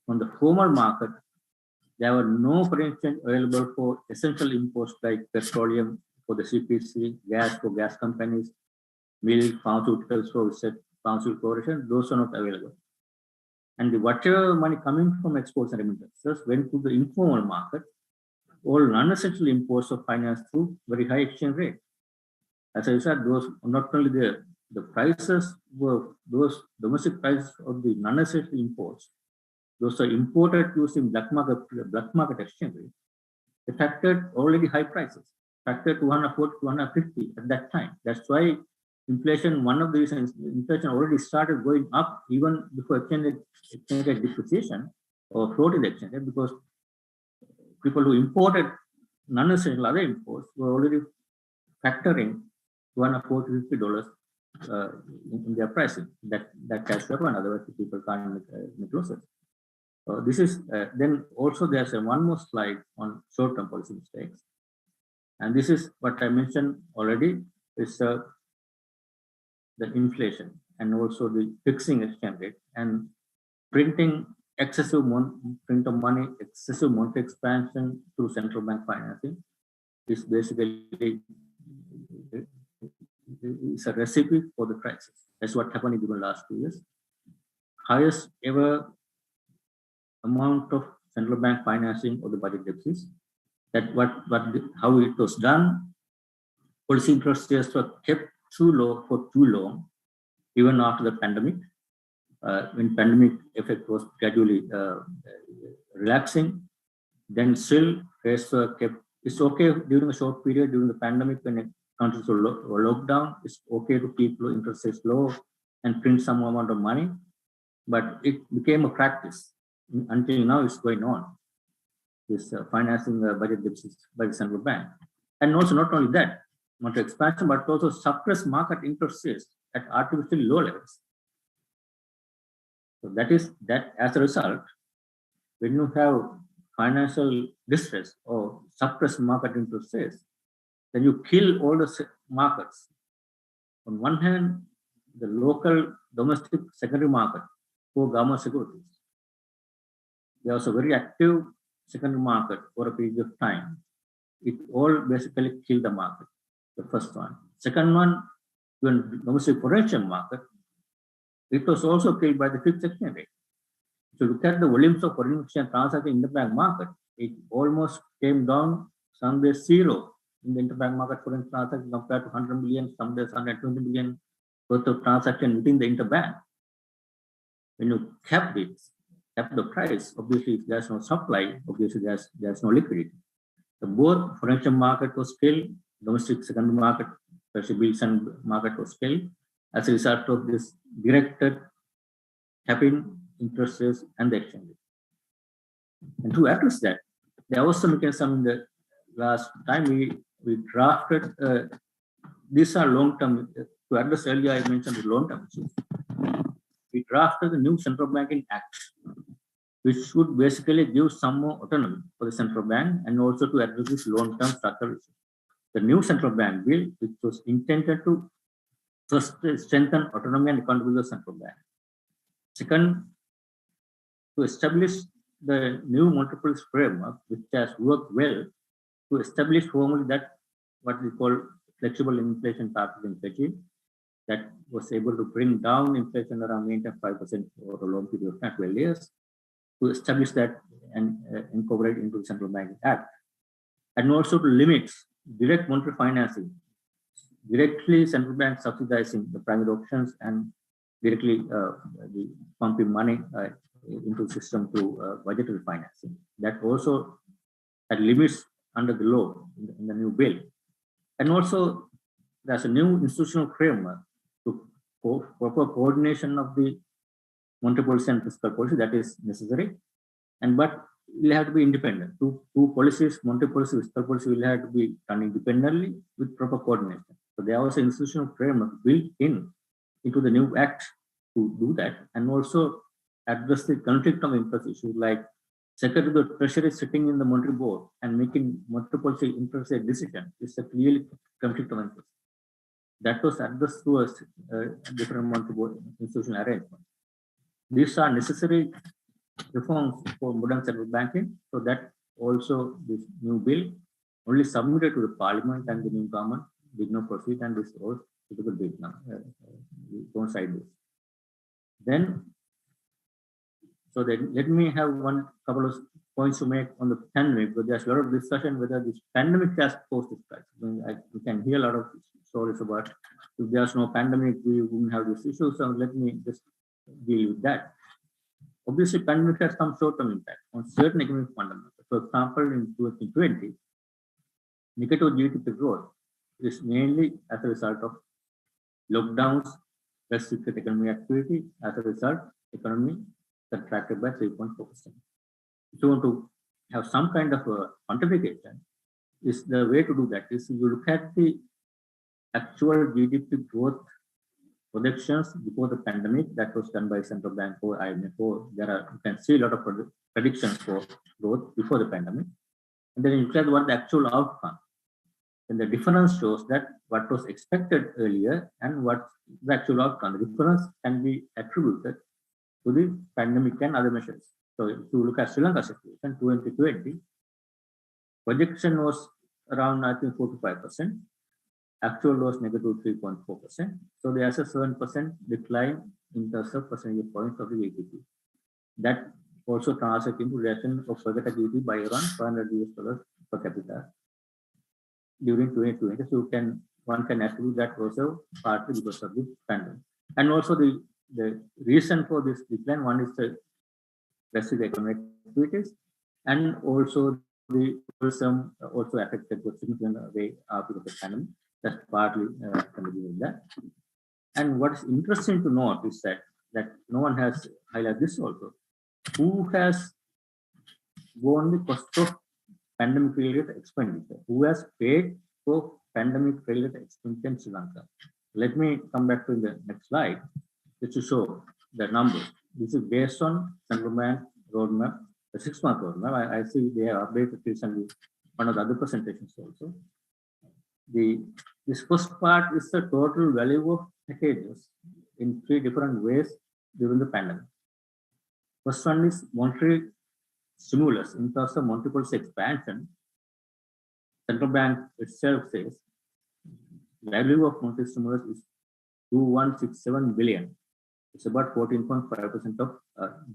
on the formal market, there were no foreign exchange available for essential imports like petroleum for the CPC, gas for gas companies, milk, pharmaceuticals for pharmaceutical corporation, those are not available. And whatever money coming from exports and remittances went to the informal market, all non-essential imports are financed through very high exchange rate. As I said, those not only the prices were those domestic prices of the non-essential imports, those are imported using black market exchange rate. They factored already high prices, factored 240, 250 at that time. That's why inflation, one of the reasons inflation already started going up even before exchange rate depreciation or float in the exchange rate, because people who imported non-essential other imports were already factoring $140 to $50 in their pricing. That has to happen, otherwise people can't make losses. This is then also there's one more slide on short-term policy mistakes, and this is what I mentioned already. Is the inflation and also the fixing exchange rate and printing excessive print of money, excessive monetary expansion through central bank financing is basically is a recipe for the crisis. That's what happened in the last 2 years. Highest ever amount of central bank financing of the budget deficits. That how it was done. Policy interest rates were kept too low for too long, even after the pandemic. When pandemic effect was gradually relaxing, then still rates were kept. It's okay during a short period during the pandemic when countries were locked down. It's okay to keep low interest rates low and print some amount of money, but it became a practice. Until now, it's going on. This financing budget deficits by the central bank, and also not only that, monetary expansion, but also suppress market interest rates at artificially low levels. So that is that. As a result, when you have financial distress or suppress market interest rates, then you kill all the markets. On one hand, the local domestic secondary market for government securities. There was a very active secondary market for a period of time. It all basically killed the market, the first one. Second one, when domestic foreign market, it was also killed by the fixed exchange rate. If you look at the volumes of foreign exchange transactions in the bank market, it almost came down somewhere zero in the interbank market foreign transactions compared to 100 million, somewhere 120 million worth of transaction within the interbank. When you cap the price, obviously if there's no supply, obviously there's no liquidity. The both foreign market was killed, domestic secondary market, especially bills and market was killed as a result of this directed capping interest rates and the exchange rate. And to address that, there was some mechanism in the last time we drafted. These are long-term. To address earlier, I mentioned the long-term issues. We drafted the new Central Banking Act, which should basically give some more autonomy for the central bank and also to address this long-term structural issues. The new central bank bill, which was intended to first strengthen autonomy and accountability of the central bank. Second, to establish the new monetary policy framework, which has worked well, to establish formally that what we call flexible inflation targeting regime that was able to bring down inflation around 8.5% over a long period of time, 12 years, to establish that and incorporate into the Central Banking Act, and also to limit direct monetary financing, directly central bank subsidizing the primary auctions and directly the pumping money into the system through budgetary financing. That also had limits under the law in the new bill. And also there's a new institutional framework to proper coordination of the monetary policy and fiscal policy that is necessary. But will have to be independent. Two policies, monetary policy, fiscal policy will have to be done independently with proper coordination. So there was an institutional framework built into the new act to do that, and also address the conflict of interest issues like Secretary of the Treasury sitting in the monetary board and making monetary policy interest rate decision is a clearly conflict of interest. That was addressed through a different monetary board institutional arrangement. These are necessary reforms for modern central banking, so that also this new bill only submitted to the parliament and the new government did not proceed, and this was a big now. We don't cite this. Then, so that let me have one couple of points to make on the pandemic, because there's a lot of discussion whether this pandemic has caused this crisis. We can hear a lot of stories about if there's no pandemic, we wouldn't have this issue. So let me just deal with that. Obviously, pandemic has some short-term impact on certain economic fundamentals. For example, in 2020, negative GDP growth is mainly as a result of lockdowns, restricted economic activity. As a result, economy contracted by 3.4%. If you want to have some kind of a quantification, is the way to do that is you look at the actual GDP growth projections before the pandemic that was done by Central Bank or IMF. You can see a lot of predictions for growth before the pandemic, and then you look at what the actual outcome. And the difference shows that what was expected earlier and what the actual outcome. The difference can be attributed to the pandemic and other measures. So if you look at Sri Lanka situation, 2020, projection was around, I think, 4 to 5%. Actual was negative 3.4%. So there's a 7% decline in terms of percentage points of the GDP. That also translates into reduction of per capita GDP by around $500 per capita during 2020. So one can attribute that also partly because of the pandemic. And also the reason for this decline, one is the restricted economic activities, and also the tourism also affected to a significant way because of the pandemic. That's partly contributed with that. And what is interesting to note is that no one has highlighted this also. Who has borne the cost of pandemic-related expenditure? Who has paid for pandemic-related expenditure in Sri Lanka? Let me come back to the next slide just to show the numbers. This is based on Central Bank roadmap, the 6-month roadmap. I see they have updated recently one of the other presentations also. This first part is the total value of packages in 3 different ways during the pandemic. First one is monetary stimulus in terms of monetary policy expansion. Central Bank itself says value of monetary stimulus is 2167 billion. It's about 14.5% of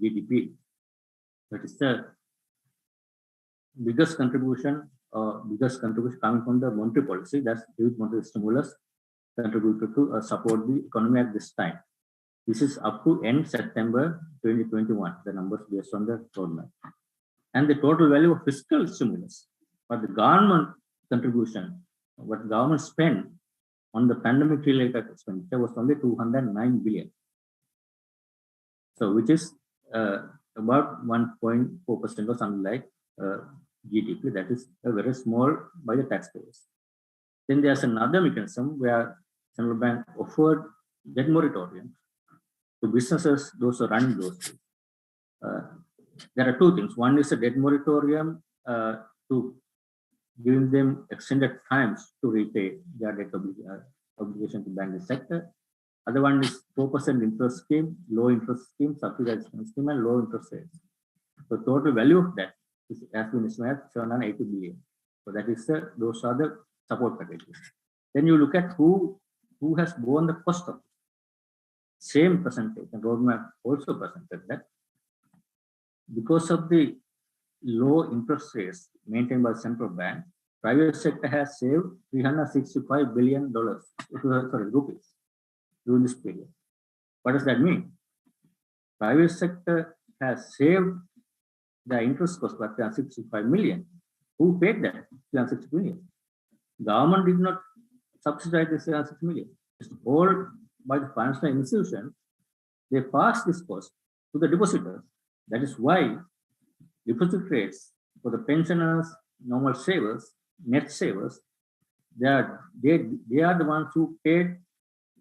GDP. That is the biggest contribution coming from the monetary policy. That's huge monetary stimulus contributed to support the economy at this time. This is up to end September 2021, the numbers based on the roadmap. And the total value of fiscal stimulus, but the government contribution, what government spent on the pandemic-related expenditure was only 209 billion. So which is about 1.4% or something like GDP. That is very small by the taxpayers. Then there's another mechanism where Central Bank offered debt moratorium to businesses, those who are running those. There are 2 things. One is a debt moratorium to giving them extended times to repay their debt obligation to banking sector. Other one is 4% interest scheme, low interest scheme, subsidized scheme, and low interest rates. So total value of that has been estimated 780 billion. So that is those are the support packages. Then you look at who has borne the cost of it. Same percentage, and roadmap also presented that because of the low interest rates maintained by central bank, private sector has saved $365 billion, rupees during this period. What does that mean? Private sector has saved the interest cost by 365 million. Who paid that 360 million? Government did not subsidize the 360 million. It's all by the financial institution. They pass this cost to the depositors. That is why deposit rates for the pensioners, normal savers, net savers, they are the ones who paid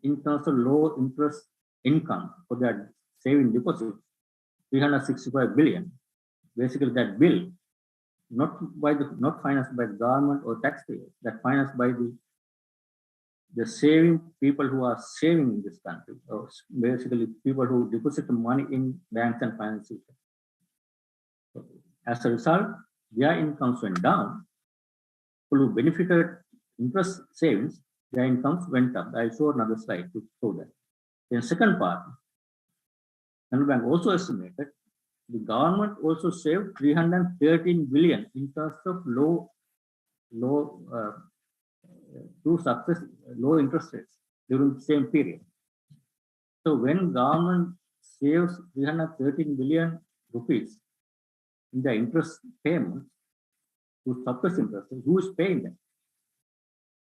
in terms of low interest income for their saving deposits, 365 billion. Basically, that bill, not financed by the government or taxpayers, that financed by the saving people who are saving in this country, or basically people who deposit money in banks and financial institutions. So, as a result, their incomes went down. People who benefited interest savings, their incomes went up. I'll show another slide to show that. In the second part, Central Bank also estimated the government also saved 313 billion in terms of low to success low interest rates during the same period. So when government saves 313 billion rupees in the interest payments to suppress interest, who is paying them?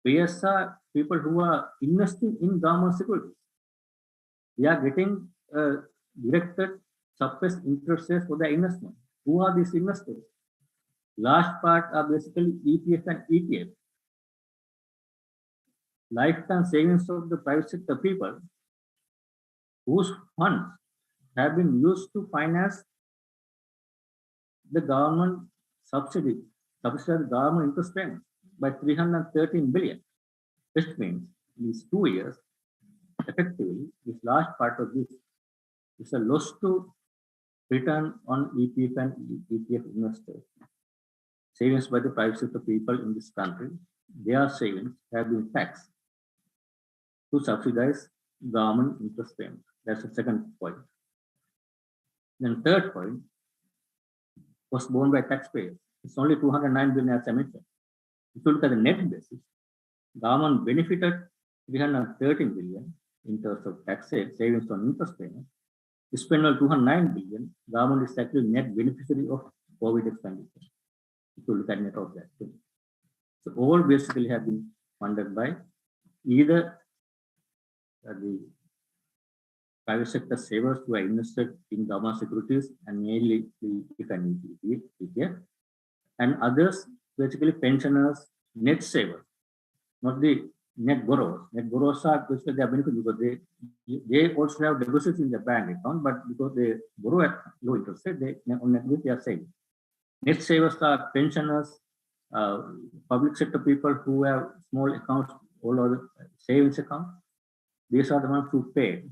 Payers are people who are investing in government securities. They are getting directed suppressed interest rates for their investment. Who are these investors? Large part are basically ETF and ETF. Lifetime savings of the private sector people whose funds have been used to finance the government subsidy government interest payments by 313 billion, which means these 2 years, effectively, this large part of this is a loss to return on ETF and ETF investors. Savings by the private sector people in this country, their savings have been taxed to subsidize government interest payments. That's the second point. Then third point was borne by taxpayers. It's only 209 billion as I mentioned. If you look at the net basis, government benefited 313 billion in terms of tax savings on interest payments. Spent on 209 billion, government is actually net beneficiary of COVID expenditure. If you look at net of that too. So all basically have been funded by either the private sector savers who are invested in government securities and mainly the ETF, and others basically pensioners, net savers, not the net borrowers. Net borrowers are basically their benefit because they also have deposits in the bank account, but because they borrow at low interest rate, they are saving. Net savers are pensioners, public sector people who have small accounts, all other savings accounts. These are the ones who pay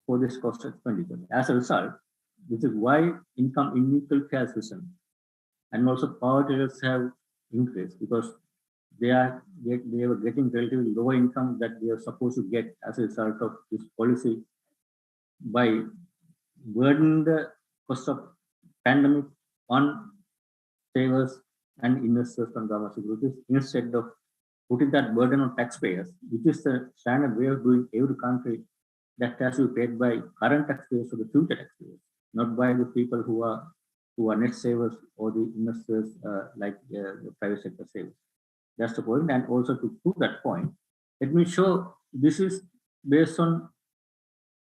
for this cost expenditure. As a result, this is why income inequality has risen, and also poverty rates have increased because they were getting relatively low income that they are supposed to get as a result of this policy by burdening the cost of pandemic on savers and investors from government securities instead of putting that burden on taxpayers, which is the standard way of doing every country, that has to be paid by current taxpayers or the future taxpayers, not by the people who are net savers or the investors like the private sector savers. That's the point. And also to prove that point, let me show this is based on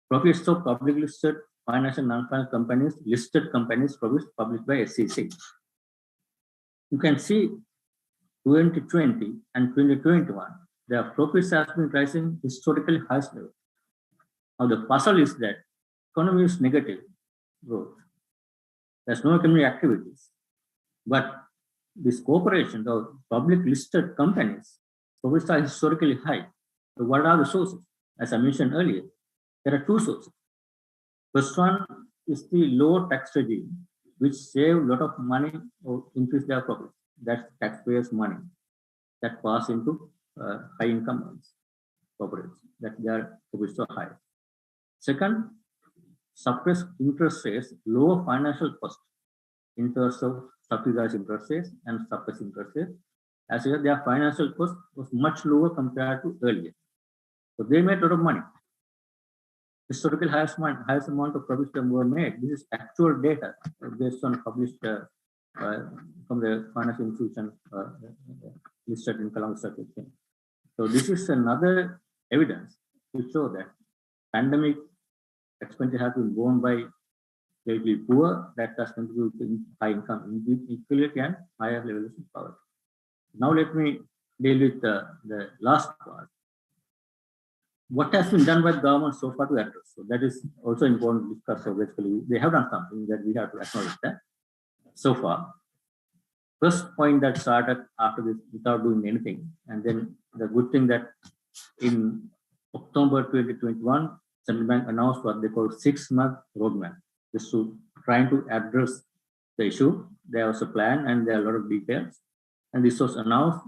profits of public listed financial and non-financial companies, listed companies profits published by SEC. You can see 2020 and 2021, their profits have been rising historically highest level. Now the puzzle is that economy is negative growth. There's no economic activities, but these corporations or public listed companies, profits are historically high. So what are the sources? As I mentioned earlier, there are two sources. First one is the low tax regime, which save a lot of money or increase their profits. That's taxpayers' money that pass into high income corporates, that their profits are high. Second, suppress interest rates, lower financial cost in terms of subsidized interest rates and suppress interest rates. As if their financial cost was much lower compared to earlier. So they made a lot of money. Historical highest amount of profits were made. This is actual data based on published from the financial institution listed in Colombo Stock Exchange. So this is another evidence to show that pandemic expenditure has been borne by relatively poor, that has contributed to high income inequality and higher levels of poverty. Now let me deal with the last part. What has been done by the government so far to address? So that is also important to discuss. So basically, they have done something that we have to acknowledge that so far. First point that started after this without doing anything, and then the good thing that in October 2021, Central Bank announced what they call 6-month roadmap, just to trying to address the issue. There was a plan and there are a lot of details, and this was announced,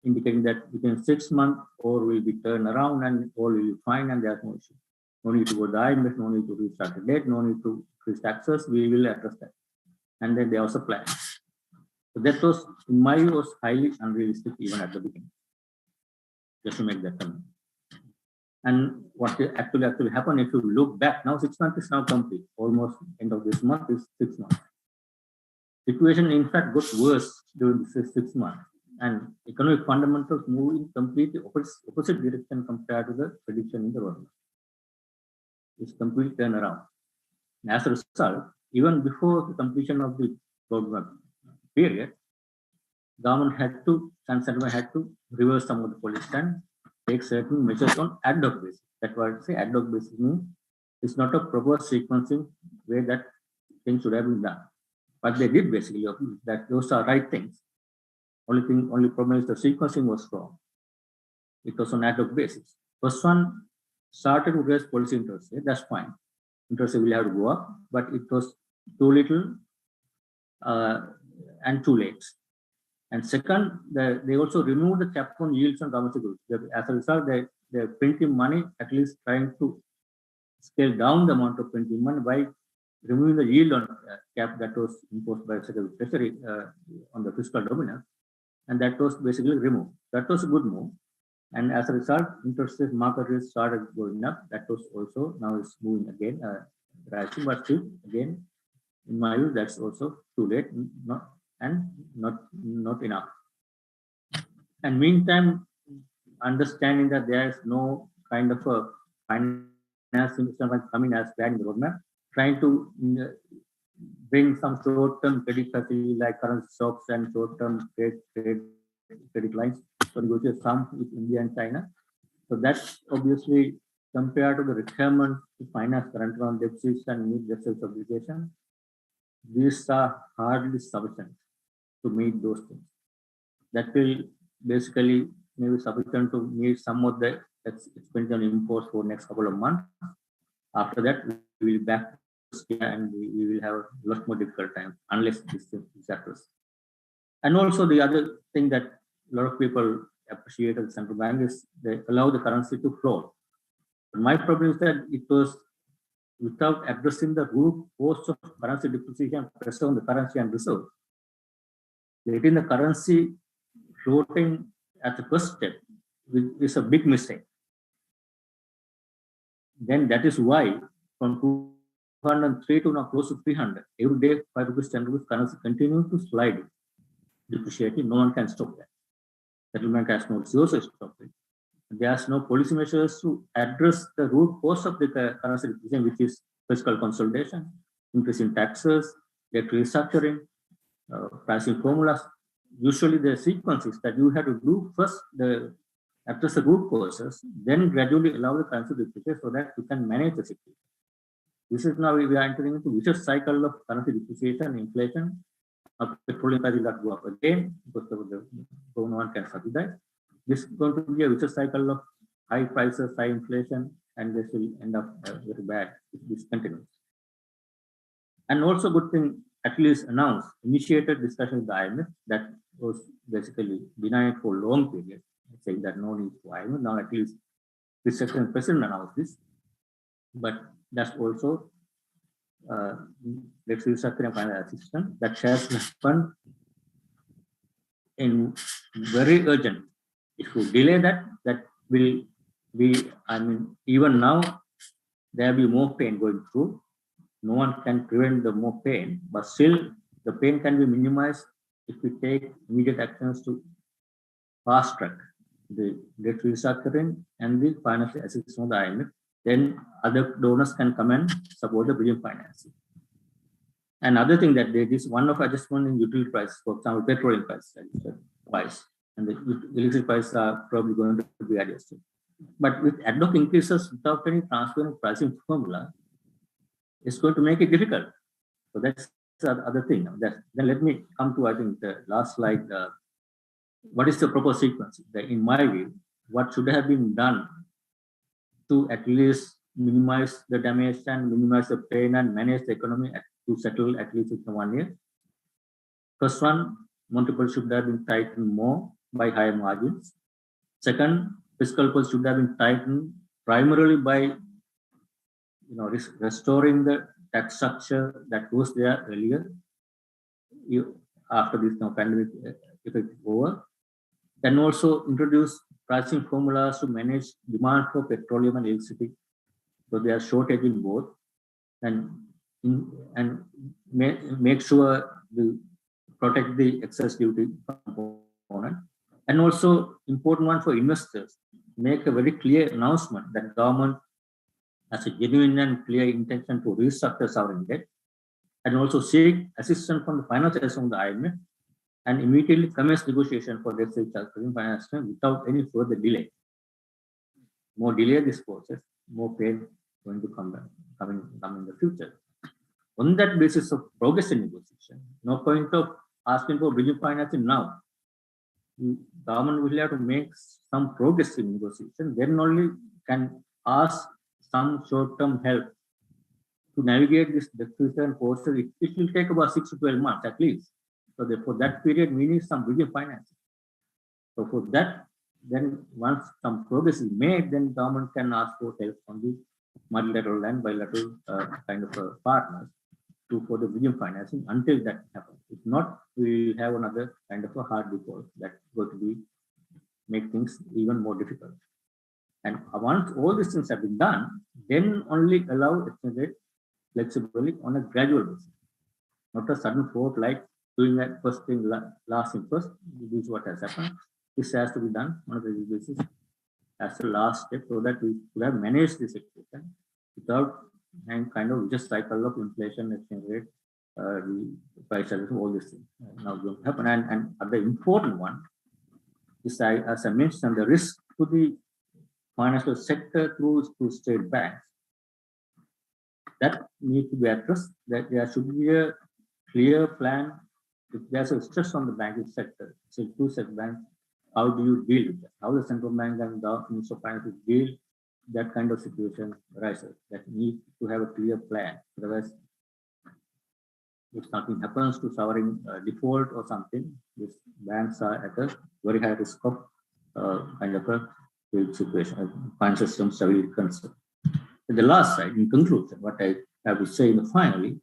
indicating that within 6 months all will be turned around and all will be fine and there's no issue. No need to go to the IMF, no need to restart the debt, no need to increase taxes, we will address that. And then there was a plan. So that was, in my view, was highly unrealistic even at the beginning. just to make that comment. And what actually happened, if you look back, now 6 months is now complete. Almost end of this month is 6 months. Situation, in fact, got worse during this 6 months. And economic fundamentals move in completely opposite direction compared to the prediction in the roadmap. It's complete turnaround. And as a result, even before the completion of the roadmap period, government had to reverse some of the policy and take certain measures on ad hoc basis. That's what I say ad hoc basis means it's not a proper sequencing way that things should have been done. But they did basically that those are right things. Only problem is the sequencing was wrong. It was on ad hoc basis. First one started to raise policy interest rate, that's fine. Interest rate will have to go up, but it was too little and too late. And second, they also removed the cap on yields on domestic goods. As a result, they're printing money, at least trying to scale down the amount of printing money by removing the yield on cap that was imposed by Secretary of Treasury on the fiscal dominance. And that was basically removed. That was a good move. And as a result, interest rate market rates started going up. That was also now is moving again, rising, but still again, in my view, that's also too late, not enough. And meantime, understanding that there is no kind of a financing system coming as planned in the roadmap, trying to bring some short-term credit facility like currency swaps and short-term credit lines for negotiate some with India and China. So that's obviously compared to the requirement to finance current account deficits and meet debt service obligation, these are hardly sufficient to meet those things. That will basically maybe sufficient to meet some of the expenditure on imports for next couple of months. After that, we will be back to scale and we will have a lot more difficult time unless this happens. And also the other thing that a lot of people appreciate at the central bank is they allow the currency to float. But my problem is that it was without addressing the root cause of currency depreciation, pressure on the currency and reserve. Letting the currency floating at the first step is a big mistake. Then that is why from 203 to now close to 300, every day 5 rupees, 10 rupees currency continues to slide, depreciating. No one can stop that. Settlement has no resources to stop it. There's no policy measures to address the root cause of the currency depreciation, which is fiscal consolidation, increase in taxes, debt restructuring, pricing formulas. Usually the sequence is that you have to do first address the root causes, then gradually allow the currency depreciation so that you can manage the situation. This is now we are entering into vicious cycle of currency depreciation, inflation. Petroleum prices will go up again because no one can subsidize. This is going to be a vicious cycle of high prices, high inflation, and this will end up very bad if this continues. And also good thing, at least announced, initiated discussion with the IMF that was basically denied for a long period, saying that no need for IMF. Now at least the second president announced this, but that's also let's use and final assistance that has happened in very urgent. If you delay that, that will be, I mean, even now there will be more pain going through. No one can prevent the more pain, but still the pain can be minimized if we take immediate actions to fast track the debt restructuring and the financial assistance from the IMF. Then other donors can come and support the bridging financing. Another thing that there is one-off adjustment in utility prices, for example, petroleum price, and the electricity prices are probably going to be adjusted. But with ad hoc increases without any transparent pricing formula, it's going to make it difficult. So that's the other thing. Then let me come to, I think, the last slide. What is the proper sequence? In my view, what should have been done to at least minimize the damage and minimize the pain and manage the economy to settle at least in 1 year? First one, multiple should have been tightened more by higher margins. Second, fiscal policy should have been tightened primarily by restoring the tax structure that was there earlier. After this pandemic effect is over, then also introduce pricing formulas to manage demand for petroleum and electricity. So they are shortage in both, and make sure to protect the excess duty component. And also important one for investors, make a very clear announcement that government has a genuine and clear intention to restructure sovereign debt, and also seek assistance from the financiers from the IMF, and immediately commence negotiation for debt financing without any further delay. More delay this process, more pain going to come in the future. On that basis of progress in negotiation, no point of asking for bridging financing now. Government will have to make some progress in negotiation, then only can ask some short-term help to navigate this deficit process. It will take about 6 to 12 months at least. So for that period, we need some bridging financing. So for that, then once some progress is made, then government can ask for help from the multilateral and bilateral kind of partners for the bridging financing until that happens. If not, we will have another kind of a hard default that's going to make things even more difficult. And once all these things have been done, then only allow exchange rate flexibly on a gradual basis, not a sudden fork like doing that first thing, last thing first. This is what has happened. This has to be done on a gradual basis as the last step, so that we could have managed this situation without and kind of just cycle of inflation, exchange rate, the price of all these things now going to happen. And the important one is, as I mentioned, the risk to the financial sector through state banks that need to be addressed. That there should be a clear plan. If there's a stress on the banking sector, so two set banks, how do you deal with that? How the central bank and the Ministry of Finance deal that kind of situation arises? That need to have a clear plan. Otherwise, if something happens to sovereign default or something, these banks are at a very high risk of kind of a situation, financial system stability concern. At the last slide, in conclusion, what I have to say finally,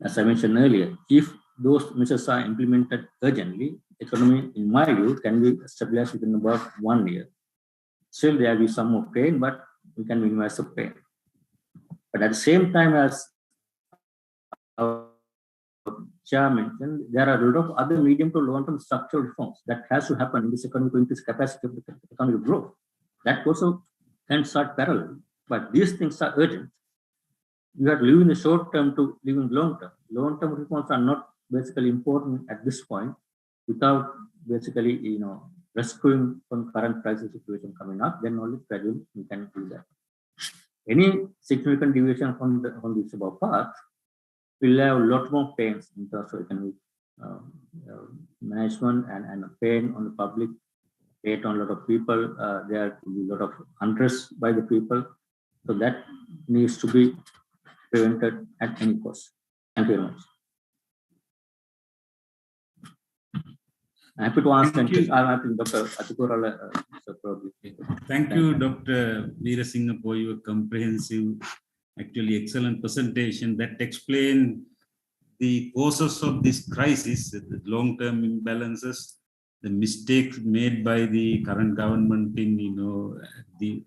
as I mentioned earlier, if those measures are implemented urgently, economy, in my view, can be stabilized within about 1 year. Still, there will be some more pain, but we can minimize the pain. But at the same time, as our chair mentioned, there are a lot of other medium to long-term structural reforms that has to happen in this economy to increase capacity of the economic growth. That also can start parallel, but these things are urgent. You have to live in the short term to live in the long term. Long-term reforms are not basically important at this point without basically, rescuing from current crisis situation coming up, then only gradually we can do that. Any significant deviation from this above path will have a lot more pains in terms of economic management and pain on the public, pain on a lot of people. There will be a lot of unrest by the people. So that needs to be prevented at any cost. Thank you very much. I'm happy to answer. I think Dr. Atukura. Thank you, Dr. Veerasinghe, for your comprehensive, actually excellent presentation that explained the causes of this crisis, the long-term imbalances, the mistakes made by the current government in, the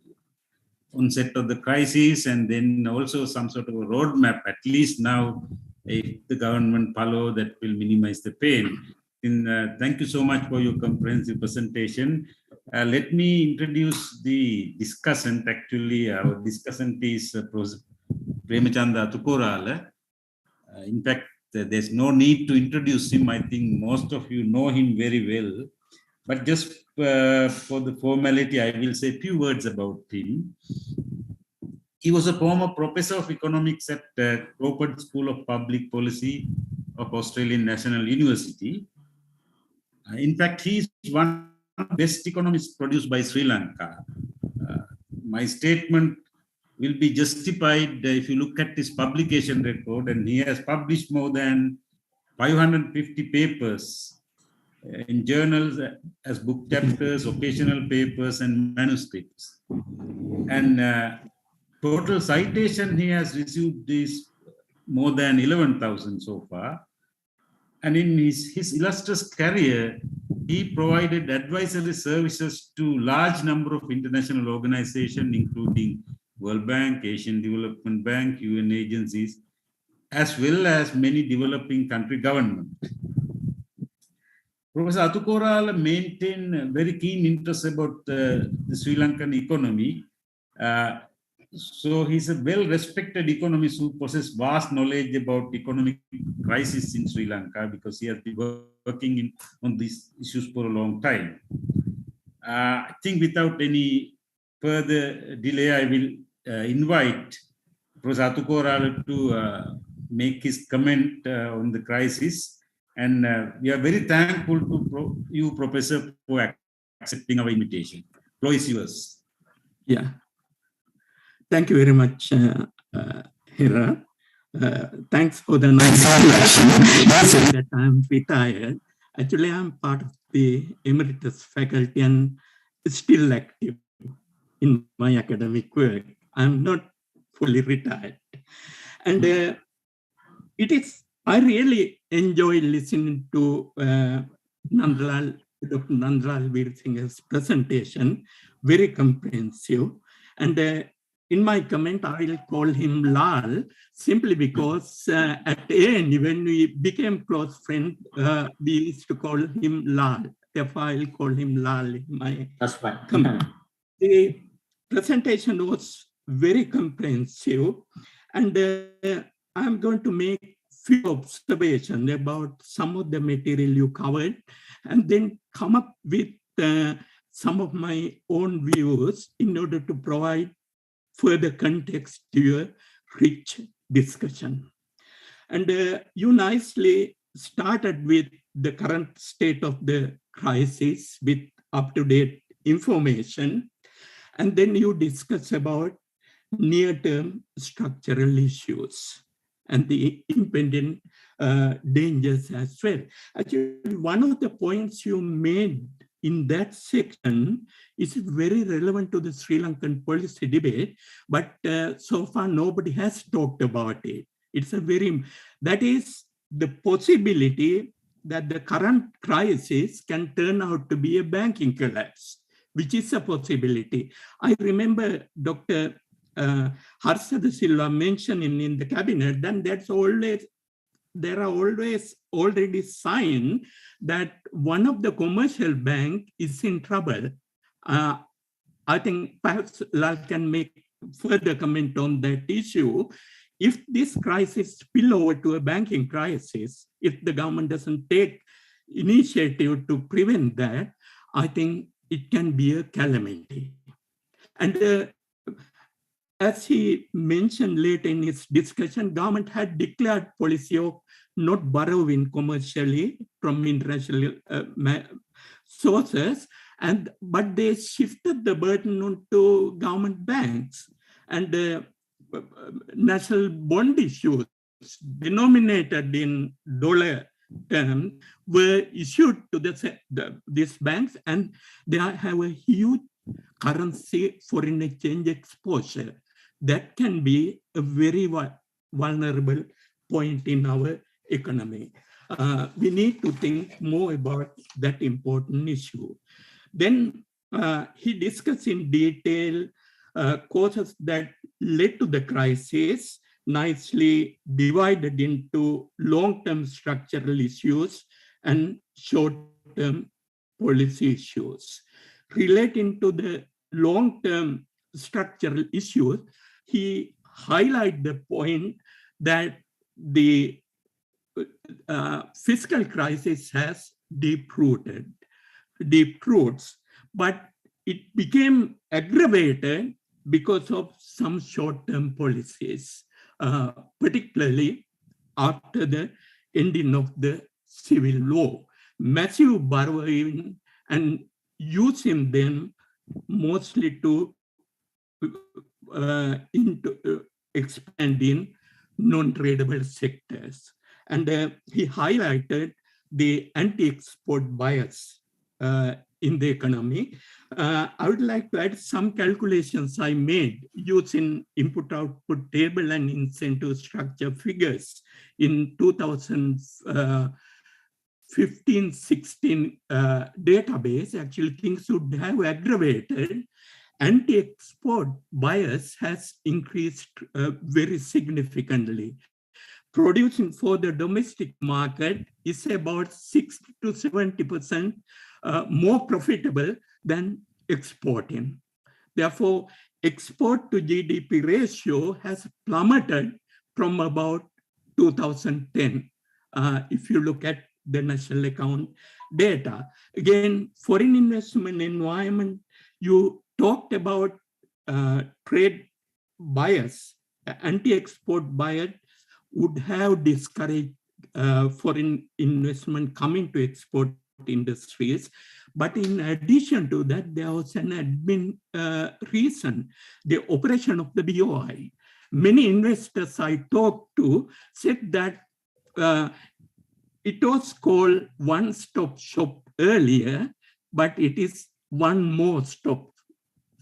onset of the crisis, and then also some sort of a roadmap, at least now, if the government follow, that will minimize the pain. Thank you so much for your comprehensive presentation. Let me introduce the discussant. Actually, our discussant is Premachanda Atukura. In fact, there's no need to introduce him. I think most of you know him very well. But just for the formality, I will say a few words about him. He was a former professor of economics at Crawford School of Public Policy of Australian National University. In fact, he is one of the best economists produced by Sri Lanka. My statement will be justified if you look at his publication record, and he has published more than 550 papers in journals as book chapters, occasional papers, and manuscripts. And total citation he has received is more than 11,000 so far. And in his illustrious career, He provided advisory services to large number of international organizations, including World Bank, Asian Development Bank, UN agencies, as well as many developing country governments. Professor Atukoral maintained a very keen interest about the Sri Lankan economy. So he's a well-respected economist who possesses vast knowledge about economic crisis in Sri Lanka because he has been working on these issues for a long time. I think without any further delay, I will invite Professor Atukoral to make his comment on the crisis. And we are very thankful to you, Professor, for accepting our invitation. Floor is yours. Yeah. Thank you very much, Hira. Thanks for the nice introduction. That I'm retired. Actually, I'm part of the emeritus faculty and still active in my academic work. I'm not fully retired. And I really enjoy listening to Dr. Nandlal Veerasinghe's presentation, very comprehensive. And in my comment, I will call him Lal, simply because at ANU, when we became close friends, we used to call him Lal. Therefore, I will call him Lal in my comment. The presentation was very comprehensive, and I'm going to make few observations about some of the material you covered, and then come up with some of my own views in order to provide further context to your rich discussion. And you nicely started with the current state of the crisis with up-to-date information, and then you discuss about near-term structural issues and the impending dangers as well. Actually, one of the points you made in that section is very relevant to the Sri Lankan policy debate, but so far nobody has talked about it. That is the possibility that the current crisis can turn out to be a banking collapse, which is a possibility. I remember Dr. Harsada Silva mentioning in the cabinet, then there are always already signs that one of the commercial banks is in trouble. I think perhaps Lal can make further comment on that issue. If this crisis spill over to a banking crisis, if the government doesn't take initiative to prevent that, I think it can be a calamity. And as he mentioned later in his discussion, government had declared policy of not borrowing commercially from international sources, but they shifted the burden onto government banks, and national bond issues denominated in dollar terms were issued to these banks, and they have a huge currency foreign exchange exposure. That can be a very vulnerable point in our economy. We need to think more about that important issue. Then he discussed in detail causes that led to the crisis, nicely divided into long-term structural issues and short-term policy issues. Relating to the long-term structural issues, he highlighted the point that the fiscal crisis has deep roots, but it became aggravated because of some short-term policies, particularly after the ending of the civil war. Massive borrowing and using them mostly to expanding non-tradable sectors. And he highlighted the anti-export bias in the economy. I would like to add some calculations I made using input-output table and incentive structure figures in 2004 15-16 database, actually things would have aggravated. Anti-export bias has increased very significantly. Producing for the domestic market is about 60 to 70% more profitable than exporting. Therefore, export to GDP ratio has plummeted from about 2010. If you look at the national account data. Again, foreign investment environment, you talked about trade bias, anti-export bias would have discouraged foreign investment coming to export industries. But in addition to that, there was an admin reason, the operation of the BOI. Many investors I talked to said that it was called one-stop shop earlier, but it is one more stop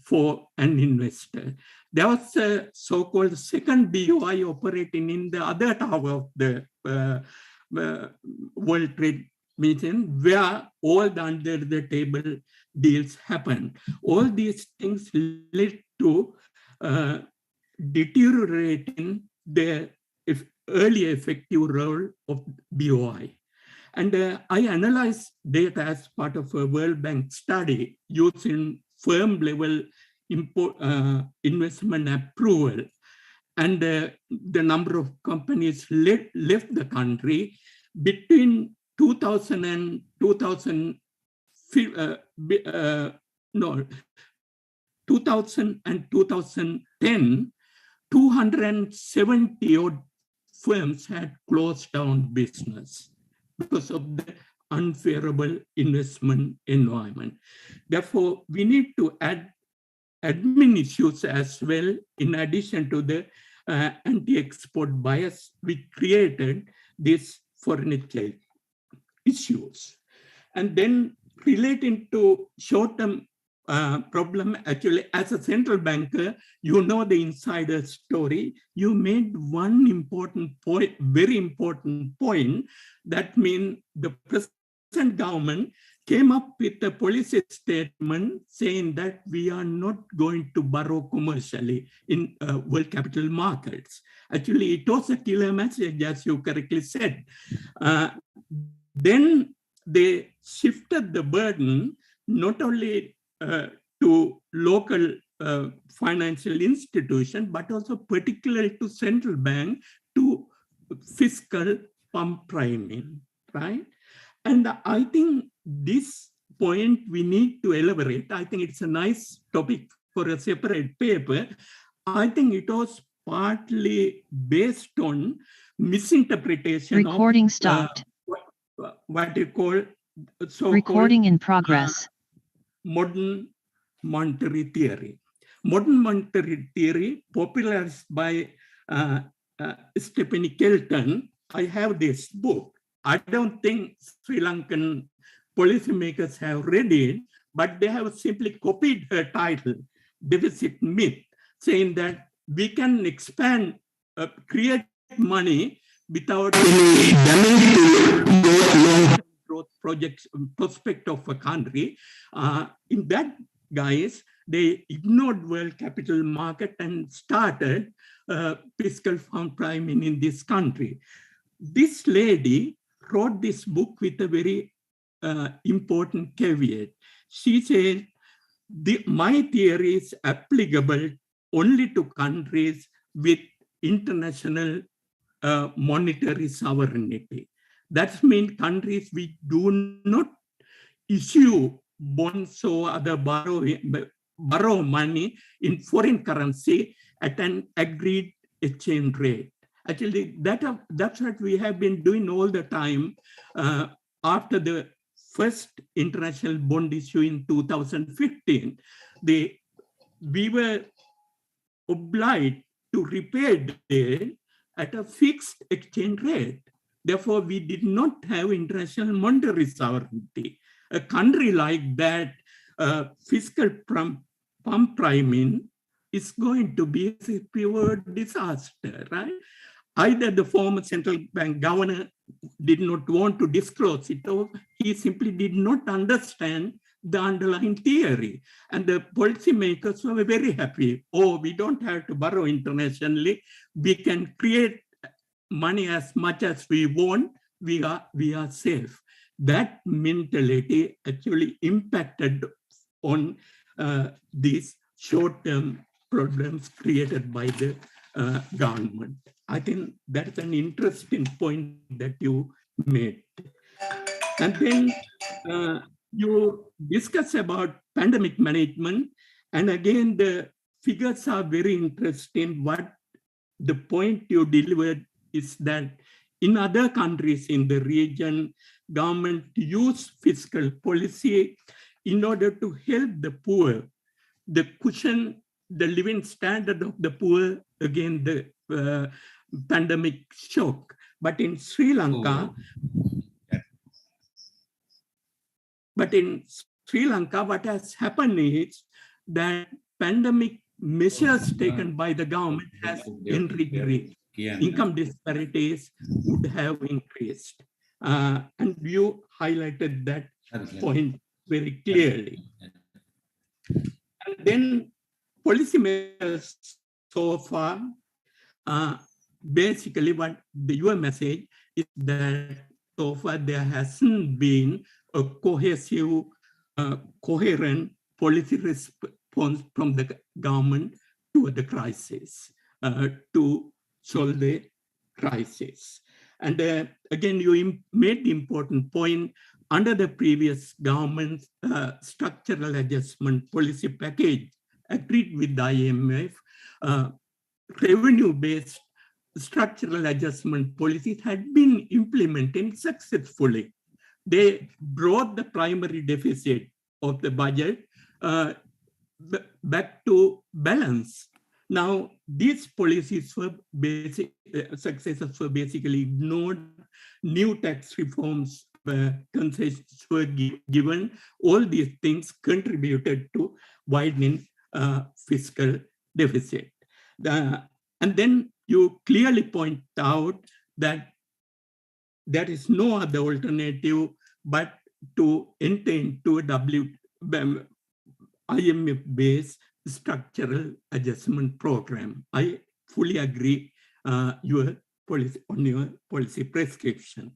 for an investor. There was a so-called second BOI operating in the other tower of the World Trade Meeting, where all the under-the-table deals happened. All these things led to deteriorating the early effective role of BOI. And I analyzed data as part of a World Bank study using firm level investment approval. And the number of companies left the country between 2000 and 2010, 270 odd firms had closed down business because of the unfavorable investment environment. Therefore, we need to add admin issues as well, in addition to the anti-export bias, which created these foreign exchange issues. And then relating to short-term problem, actually, as a central banker, you know the insider story. You made one important point, very important point. That means the present government came up with a policy statement saying that we are not going to borrow commercially in world capital markets. Actually, it was a killer message, as you correctly said. Then they shifted the burden not only to local financial institutions, but also particularly to central bank, to fiscal pump priming, right? And I think this point we need to elaborate. I think it's a nice topic for a separate paper. I think it was partly based on misinterpretation Recording of stopped. What you call so-called Recording in progress. Modern monetary theory. Modern monetary theory, popularized by Stephanie Kelton. I have this book. I don't think Sri Lankan policymakers have read it, but they have simply copied her title, Deficit Myth, saying that we can expand, create money without any damage to growth projects, prospect of a country. In that guise, they ignored world capital market and started fiscal fund priming in this country. This lady wrote this book with a very important caveat. She said, my theory is applicable only to countries with international monetary sovereignty. That means countries which do not issue bonds or other borrow money in foreign currency at an agreed exchange rate. Actually, that's what we have been doing all the time after the first international bond issue in 2015. We were obliged to repay debt at a fixed exchange rate. Therefore, we did not have international monetary sovereignty. A country like that, fiscal pump priming is going to be a pure disaster, right? Either the former central bank governor did not want to disclose it, or he simply did not understand the underlying theory. And the policymakers were very happy. Oh, we don't have to borrow internationally. We can create money as much as we want. We are safe. That mentality actually impacted on these short-term problems created by the government. I think that's an interesting point that you made. And then you discuss about pandemic management. And again, the figures are very interesting. What the point you delivered is that in other countries in the region, government use fiscal policy in order to help the poor, the cushion, the living standard of the poor against the pandemic shock. But in Sri Lanka, what has happened is that pandemic measures taken by the government has enriched. Income disparities would have increased. And you highlighted that point very clearly. And then policy measures so far, basically what your message is that so far there hasn't been a cohesive, coherent policy response from the government to the crisis, to solve the crisis. And again, you made the important point, under the previous government's structural adjustment policy package agreed with the IMF, revenue-based structural adjustment policies had been implemented successfully. They brought the primary deficit of the budget back to balance. Now, these policies were successes were basically ignored. New tax reforms, concessions were given. All these things contributed to widening fiscal deficit. And then you clearly point out that there is no other alternative but to enter into a IMF-based structural adjustment program. I fully agree your policy prescription.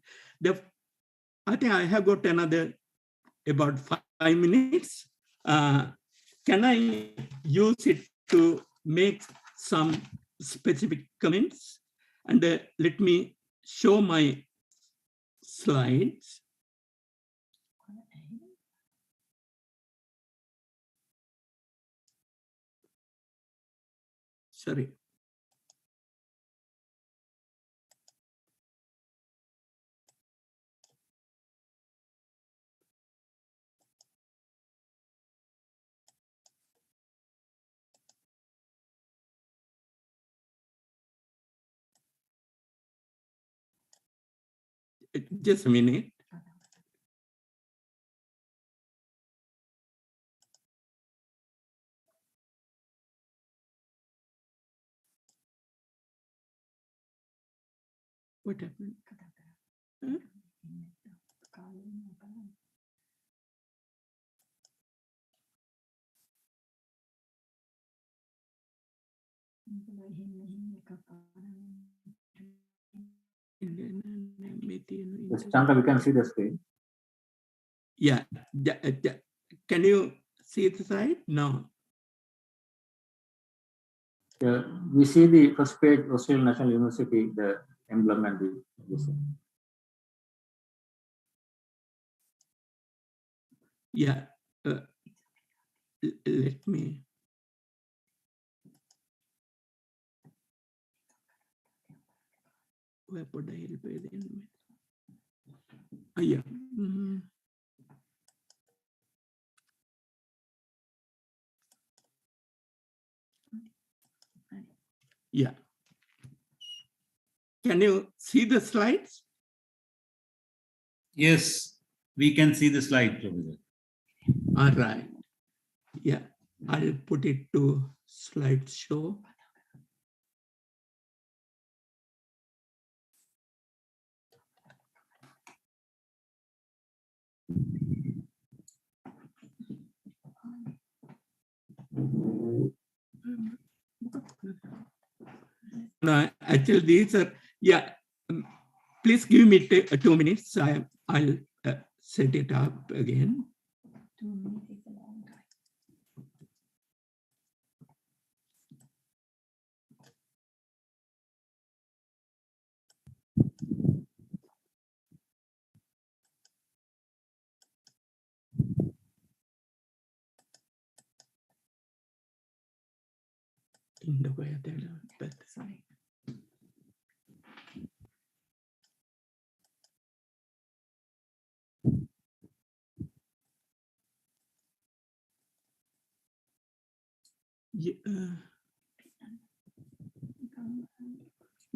I think I have got about 5 minutes. Can I use it to make some specific comments? And let me show my slides. Sorry. Just a minute. What happened? Huh? Chandra, we can see the screen. Yeah. Can you see the slide? No. We see the first page, Australian National University, the emblem and the Yeah. Let me. Where would I help you? Yeah. Mm-hmm. Yeah. Can you see the slides? Yes, we can see the slide, Professor. All right. Yeah, I'll put it to slideshow. No, actually, these are, yeah. Please give me 2 minutes. I'll set it up again. 2 minutes is a long time. In the way they are, but Sorry. yeah,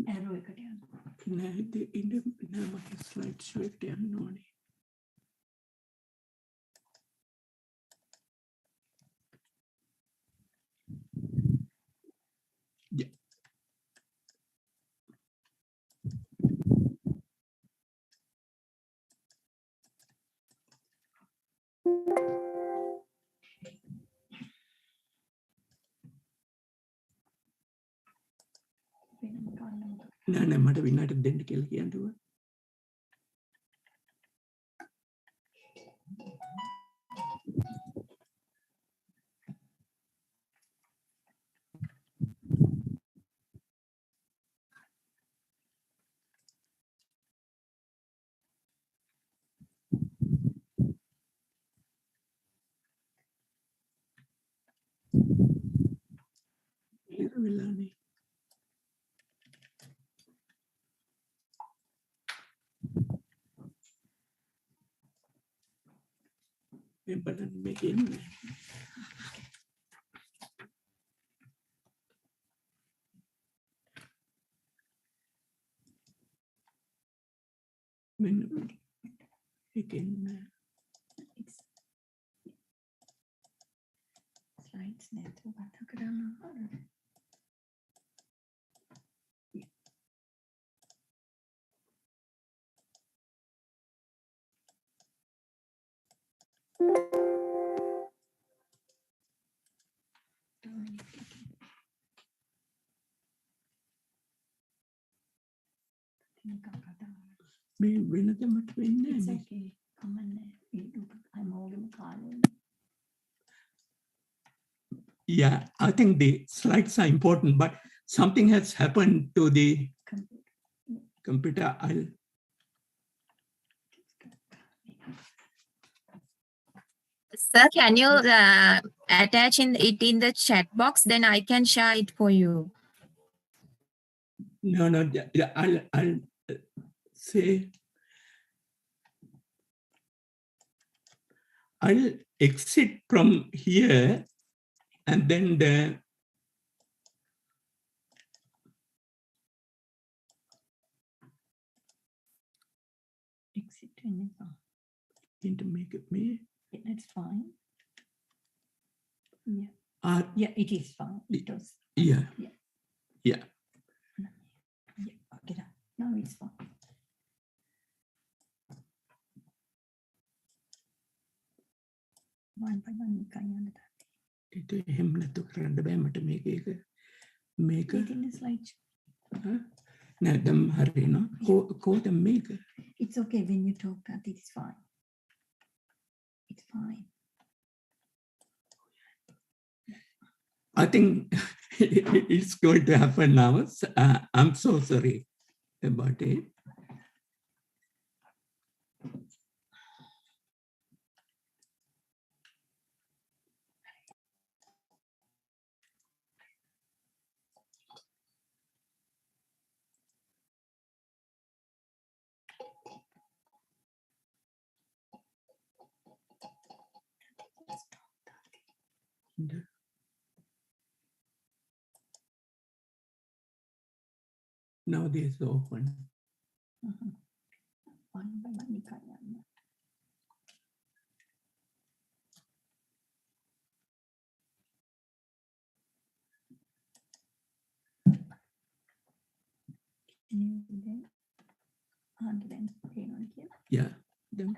Arrow එකට යන්න. මගේ slides වලට යන්න ඕනේ. Yeah. නෑ මට විනාඩි දෙන්න කියලා කියන්නවා. වෙලානේ. මේ බලන්න මේක එන්නේ. මෙන්න ඒකෙන් Slides නැතුව කතා කරන්න. මේ වෙනද මට වෙන්නේ It's නැහැ. okay. කමන්නේ. I'm holding කාලේ. Yeah, I think the slides are important, but something has happened to the computer. Sir, can you attach it in the chat box? Then I can share it for you. No, I'll say, I'll exit from here and then Exit when to make it me. yeah, that's fine. Yeah. Yeah, it is fine. It was. yeah. Yeah. Yeah. Yeah. Okay. Now it's fine. One by one නිකන් යන්න තා. ඒක එහෙම නැතු කරන්න බෑ මට මේක in the slide. නෑ දැන් හරියනවා. කොහොමද මේක? It's okay when you talk that it's fine. It's fine. I think it's going to happen now. I'm so sorry about it. Now this is open. One by one නිකන් යන්න. Yeah. Then.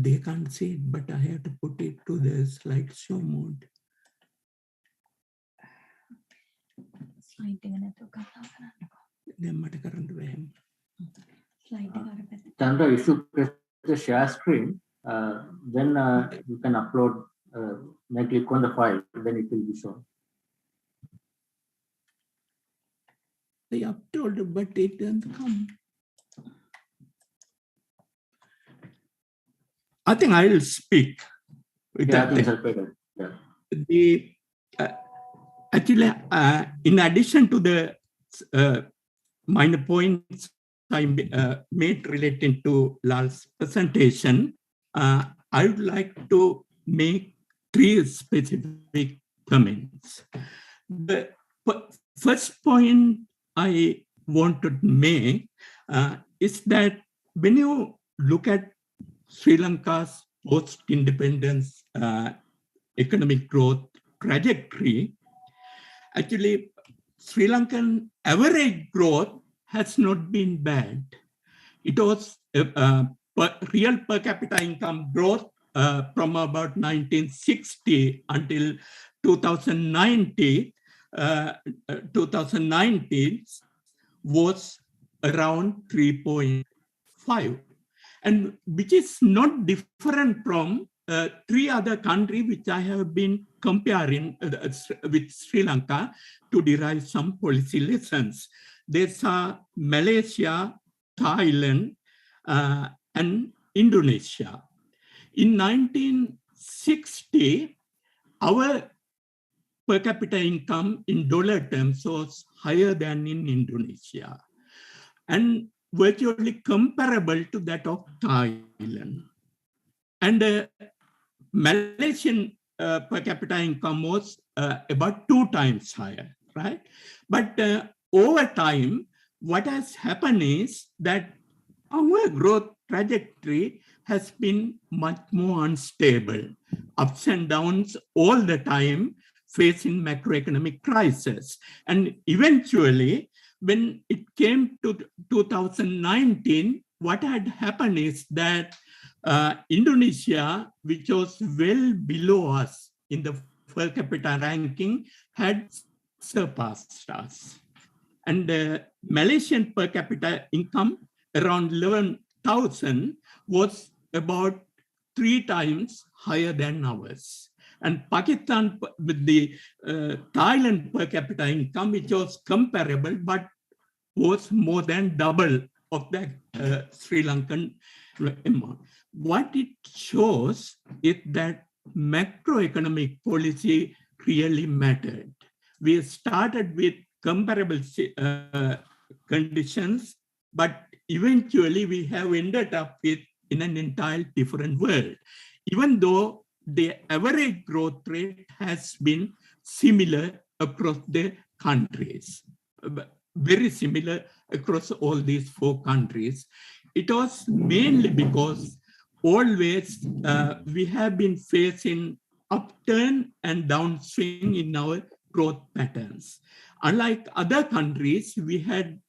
they can't see it, but I have to put it to the slideshow mode. Slide එක නැතුව කතා කරන්නකෝ. දැන් මට කරන්න බැහැ. Slide එක අර පැත්තට. Chandra, if you press the share screen, then you can upload, then click on the file, then it will be shown. I uploaded, but it doesn't come. I think I will speak. With Yeah, I that. think it's better. Yeah. The actually, in addition to the minor points I made relating to Lal's presentation, I would like to make 3 specific comments. The first point I want to make is that when you look at Sri Lanka's post-independence economic growth trajectory, actually, Sri Lankan average growth has not been bad. It was real per capita income growth from about 1960 until 2019 was around 3.5, and which is not different from 3 other countries which I have been comparing with Sri Lanka to derive some policy lessons. These are Malaysia, Thailand, and Indonesia. In 1960, our per capita income in dollar terms was higher than in Indonesia and virtually comparable to that of Thailand. And Malaysian per capita income was about 2 times higher, right? But over time, what has happened is that our growth trajectory has been much more unstable, ups and downs all the time, facing macroeconomic crisis. And eventually, when it came to 2019, what had happened is that Indonesia, which was well below us in the per capita ranking, had surpassed us. And Malaysian per capita income, around 11,000, was about 3 times higher than ours. And Pakistan, with the Thailand per capita income, which was comparable, but was more than double of the Sri Lankan amount. What it shows is that macroeconomic policy really mattered. We started with comparable conditions, but eventually we have ended up with in an entirely different world, even though the average growth rate has been similar across the countries, very similar across all these 4 countries. It was mainly because always we have been facing upturn and downswing in our growth patterns. Unlike other countries, we had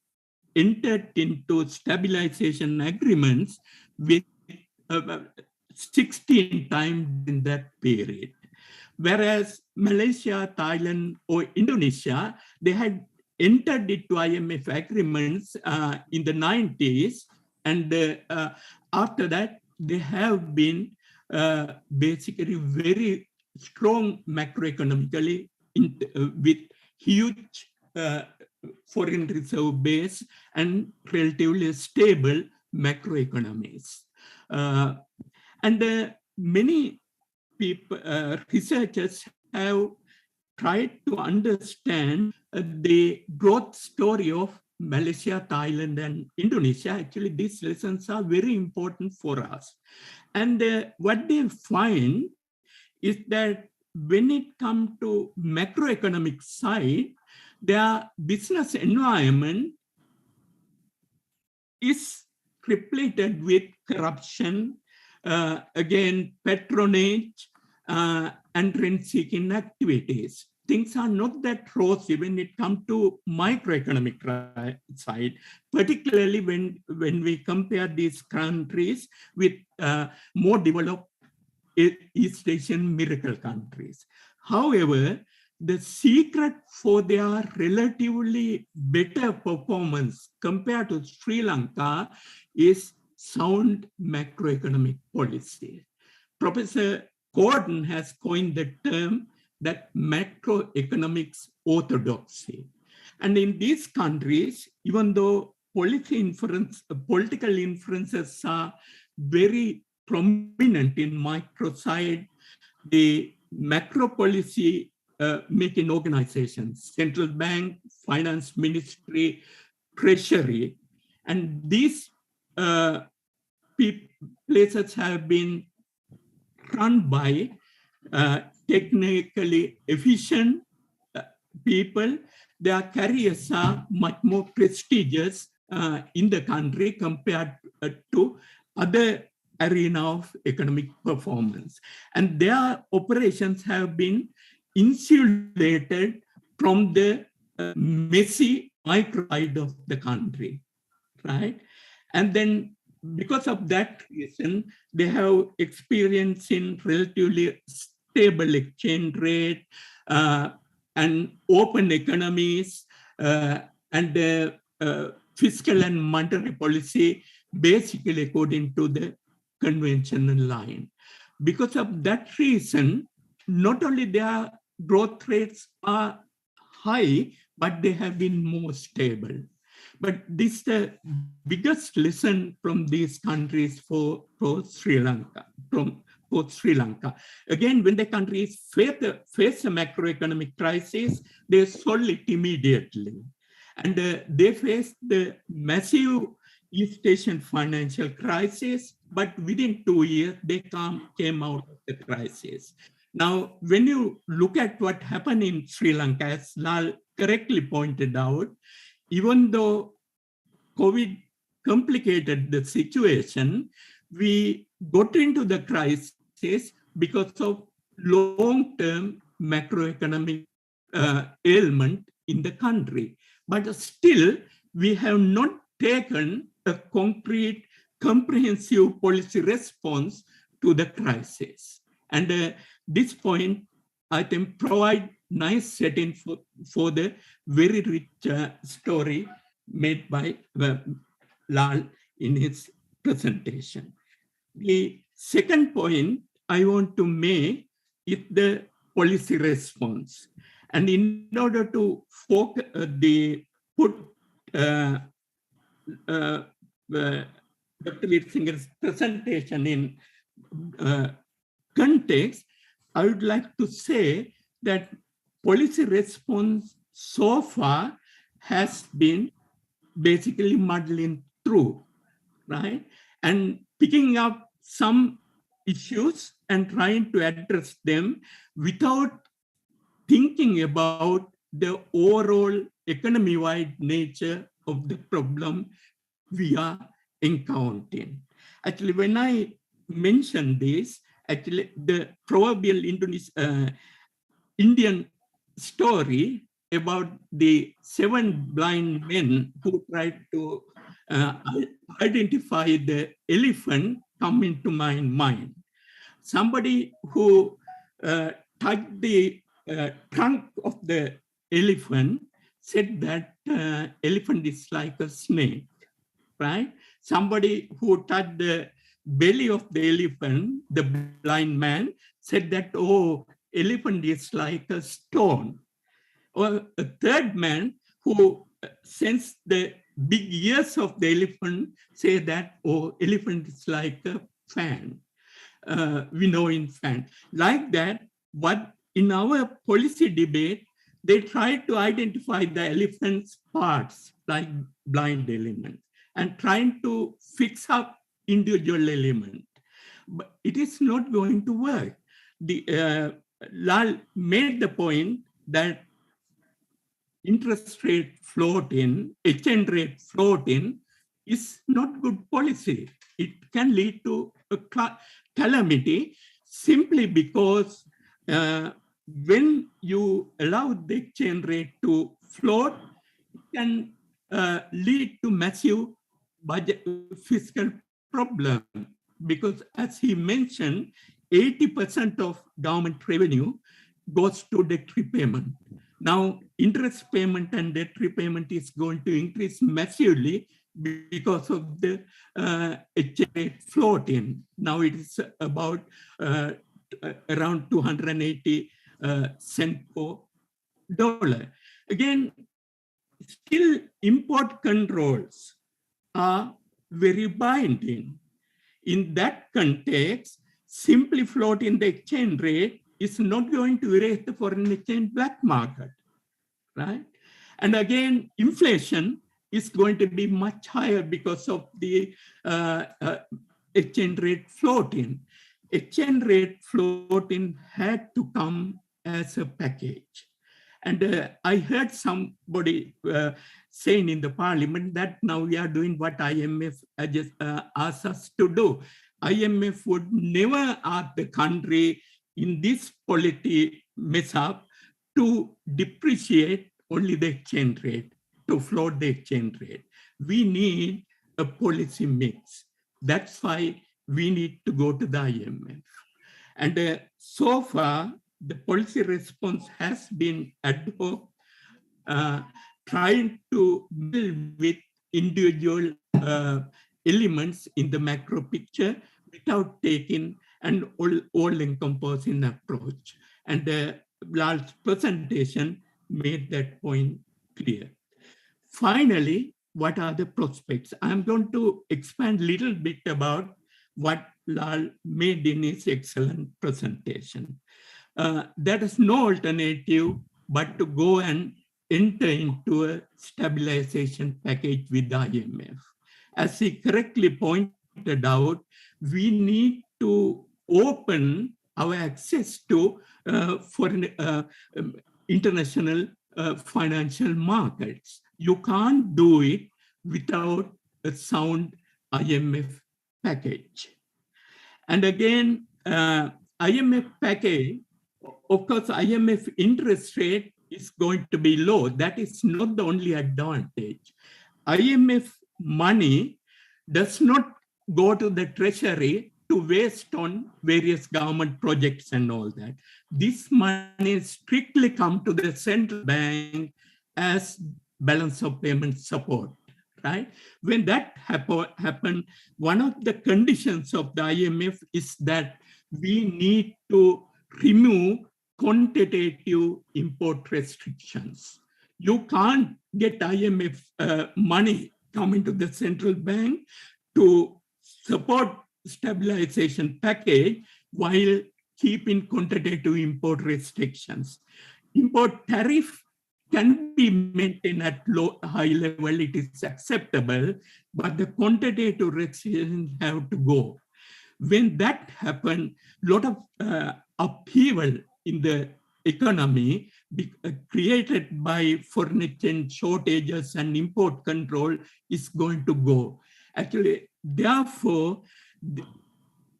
entered into stabilization agreements with 16 times in that period. Whereas Malaysia, Thailand, or Indonesia, they had entered into IMF agreements in the 90s, and after that, they have been basically very strong macroeconomically with huge foreign reserve base and relatively stable macroeconomies. And many people, researchers have tried to understand the growth story of Malaysia, Thailand, and Indonesia. Actually, these lessons are very important for us. And what they find is that when it comes to macroeconomic side, their business environment is repleted with corruption, again, patronage, and rent-seeking activities. things are not that rosy when it comes to microeconomic side, particularly when we compare these countries with more developed East Asian miracle countries. However, the secret for their relatively better performance compared to Sri Lanka is sound macroeconomic policy. Professor Gordon has coined the term that macroeconomics orthodoxy. And in these countries, even though political inferences are very prominent in micro side, the macro policy making organizations, central bank, finance ministry, treasury, and these places have been run by technically efficient people. Their careers are much more prestigious in the country compared to other arena of economic performance. And their operations have been insulated from the messy micro side of the country, right? And then because of that reason, they have experience in relatively stable exchange rate and open economies and fiscal and monetary policy basically according to the conventional line. Because of that reason, not only their growth rates are high, but they have been more stable. But this is the biggest lesson from these countries for Sri Lanka. For Sri Lanka. Again, when the countries face a macroeconomic crisis, they solve it immediately. And they faced the massive East Asian financial crisis, but within 2 years, they came out of the crisis. Now, when you look at what happened in Sri Lanka, as Lal correctly pointed out, even though COVID complicated the situation, we got into the crisis because of long-term macroeconomic ailment in the country. But still, we have not taken a concrete, comprehensive policy response to the crisis. And this point, I think, provide nice setting for the very rich story made by Lal in his presentation. The second point I want to make is the policy response. And in order to put Dr. Witsinger's presentation in context, I would like to say that policy response so far has been basically muddling through, right? And picking up some issues and trying to address them without thinking about the overall economy-wide nature of the problem we are encountering. Actually, when I mentioned this, actually the proverbial Indian story about the 7 blind men who tried to identify the elephant come into my mind. Somebody who touched the trunk of the elephant said that elephant is like a snake, right? Somebody who touched the belly of the elephant, the blind man, said that, oh, elephant is like a stone. Or a third man who sensed the big ears of the elephant say that, oh, elephant is like a fan. We know in fan. Like that, what in our policy debate, they try to identify the elephant's parts, like blind elements, and trying to fix up individual element. But it is not going to work. Lal made the point that interest rate floating, exchange rate floating is not good policy. It can lead to a calamity simply because when you allow the exchange rate to float, it can lead to massive budget fiscal problem, because as he mentioned, 80% of government revenue goes to debt repayment. Now, interest payment and debt repayment is going to increase massively because of the exchange rate floating. Now it is about around 280 cents per dollar. Again, still import controls are very binding. In that context, simply floating the exchange rate is not going to erase the foreign exchange black market, right? And again, inflation is going to be much higher because of the exchange rate floating. Exchange rate floating had to come as a package. And I heard somebody saying in the parliament that now we are doing what IMF asked us to do. IMF would never ask the country in this polity mess up to depreciate only the exchange rate, to float the exchange rate. We need a policy mix. That's why we need to go to the IMF. And so far, the policy response has been ad hoc, trying to build with individual elements in the macro picture without taking an all-encompassing approach. And Lal's presentation made that point clear. Finally, what are the prospects? I'm going to expand a little bit about what Lal made in his excellent presentation. There is no alternative but to go and enter into a stabilization package with the IMF. As he correctly pointed out, we need to open our access to foreign international financial markets. You can't do it without a sound IMF package. And again, IMF package, of course, IMF interest rate is going to be low. That is not the only advantage. IMF money does not go to the treasury to waste on various government projects and all that. This money strictly come to the central bank as balance of payment support, right? When that happen, one of the conditions of the IMF is that we need to remove quantitative import restrictions. You can't get IMF money coming to the central bank to support stabilization package while keeping quantitative import restrictions. Import tariff can be maintained at high level, it is acceptable, but the quantitative restrictions have to go. When that happens, a lot of upheaval in the economy created by foreign exchange shortages and import control is going to go. Actually, therefore, the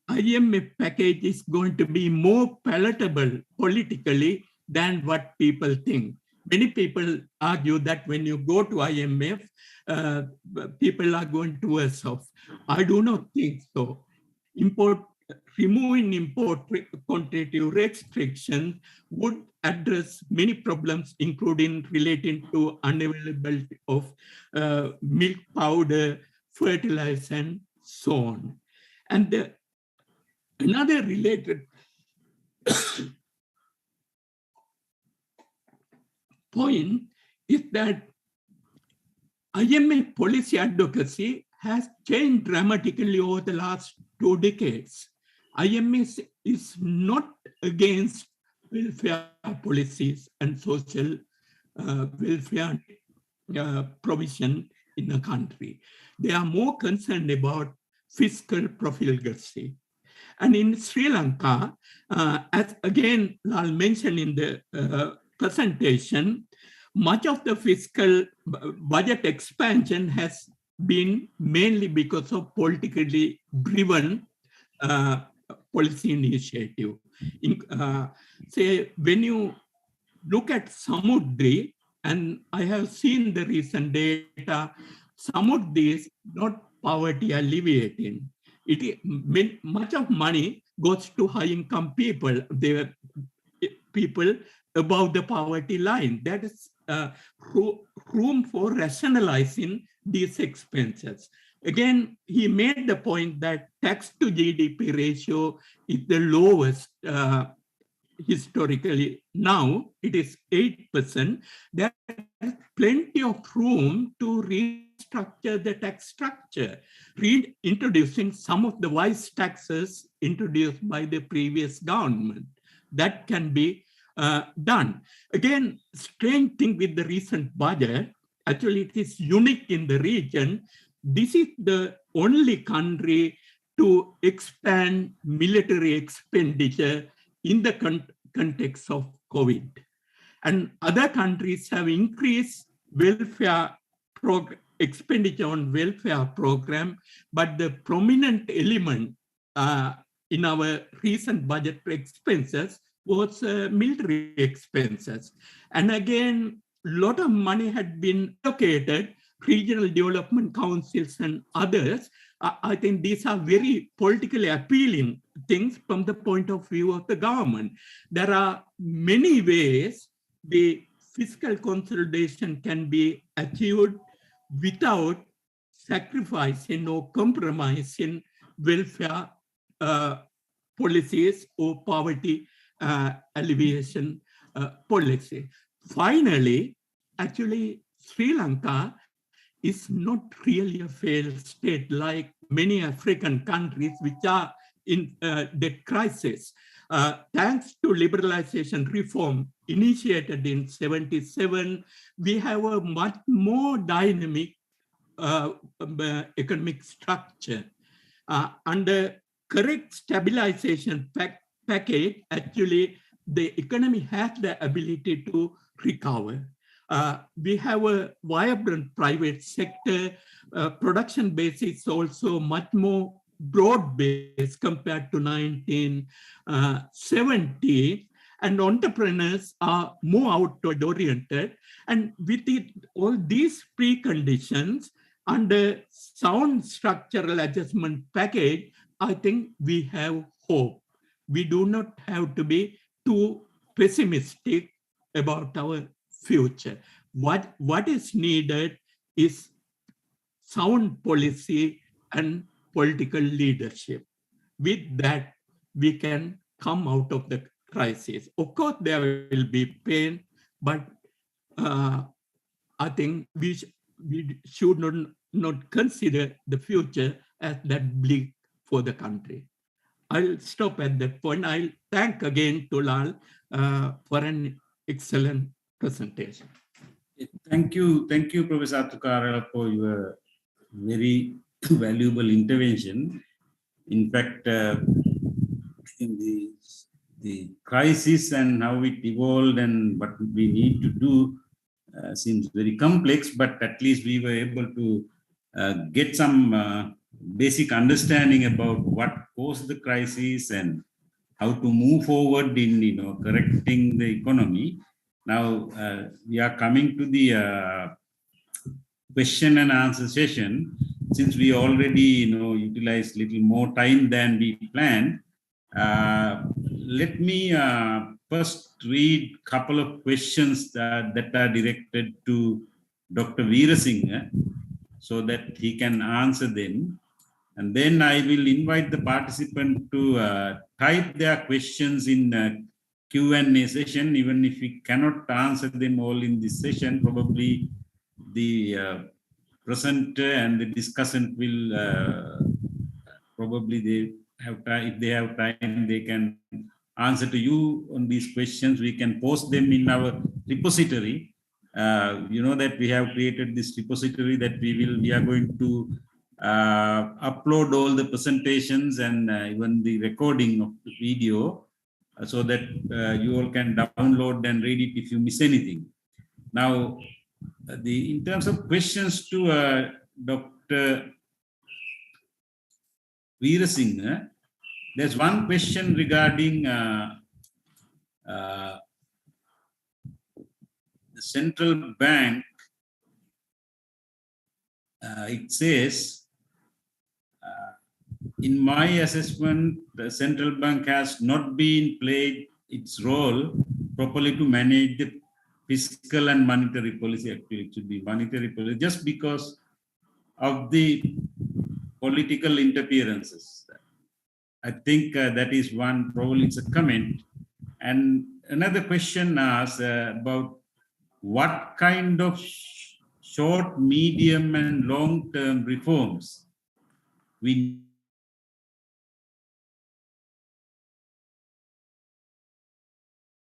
IMF package is going to be more palatable politically than what people think. Many people argue that when you go to IMF, people are going to worse off. I do not think so. Removing import quantitative restrictions would address many problems, including relating to unavailability of milk powder, fertilizer, and so on. And another related point is that IMF policy advocacy has changed dramatically over the last 2 decades. IMF is not against welfare policies and social welfare provision in the country. They are more concerned about fiscal profligacy. And in Sri Lanka, as again Lal mentioned in the presentation, much of the fiscal budget expansion has been mainly because of politically driven policy initiative. say when you look at Samudri, and I have seen the recent data, Samudri is not poverty alleviating. Much of money goes to high-income people. They are people above the poverty line. That is room for rationalizing these expenses. Again, he made the point that tax to GDP ratio is the lowest historically. Now it is 8%. There is plenty of room to restructure the tax structure, reintroducing some of the wise taxes introduced by the previous government. That can be done. Again, strange thing with the recent budget, actually it is unique in the region. This is the only country to expand military expenditure in the context of COVID. And other countries have increased welfare expenditure on welfare program, but the prominent element in our recent budget expenses was military expenses. And again, a lot of money had been allocated, regional development councils and others. I think these are very politically appealing things from the point of view of the government. There are many ways the fiscal consolidation can be achieved without sacrificing or compromising welfare policies or poverty alleviation policy. Finally, actually, Sri Lanka is not really a failed state like many African countries which are in debt crisis. Thanks to liberalization reform initiated in 1977, we have a much more dynamic economic structure. Under correct stabilization package, actually, the economy has the ability to recover. We have a vibrant private sector. Production base is also much more broad-based compared to 1970. And entrepreneurs are more outward-oriented. And with all these preconditions, under sound structural adjustment package, I think we have hope. We do not have to be too pessimistic about our future. What is needed is sound policy and political leadership. With that, we can come out of the crisis. Of course, there will be pain, but I think we should not consider the future as that bleak for the country. I'll stop at that point. I'll thank again to Lal for an excellent presentation. Thank you, Professor Tukara, for your very valuable intervention. In fact, in the crisis and how it evolved and what we need to do seems very complex, but at least we were able to get some basic understanding about what caused the crisis and how to move forward in correcting the economy. Now we are coming to the question and answer session. Since we already utilized little more time than we planned, let me first read a couple of questions that are directed to Dr. Weerasinghe so that he can answer them. And then I will invite the participant to type their questions in Q&A session. Even if we cannot answer them all in this session, probably the presenter and the discussant will probably they have time. If they have time, they can answer to you on these questions. We can post them in our repository. You know that we have created this repository that we are going to upload all the presentations and even the recording of the video so that you all can download and read it if you miss anything. Now, in terms of questions to Dr. Weerasinghe, There's one question regarding the central bank. It says, in my assessment, the central bank has not been played its role properly to manage the fiscal and monetary policy. Actually, it should be monetary policy, just because of the political interferences. I think that is one, probably it's a comment. And another question asks about what kind of short, medium, and long-term reforms we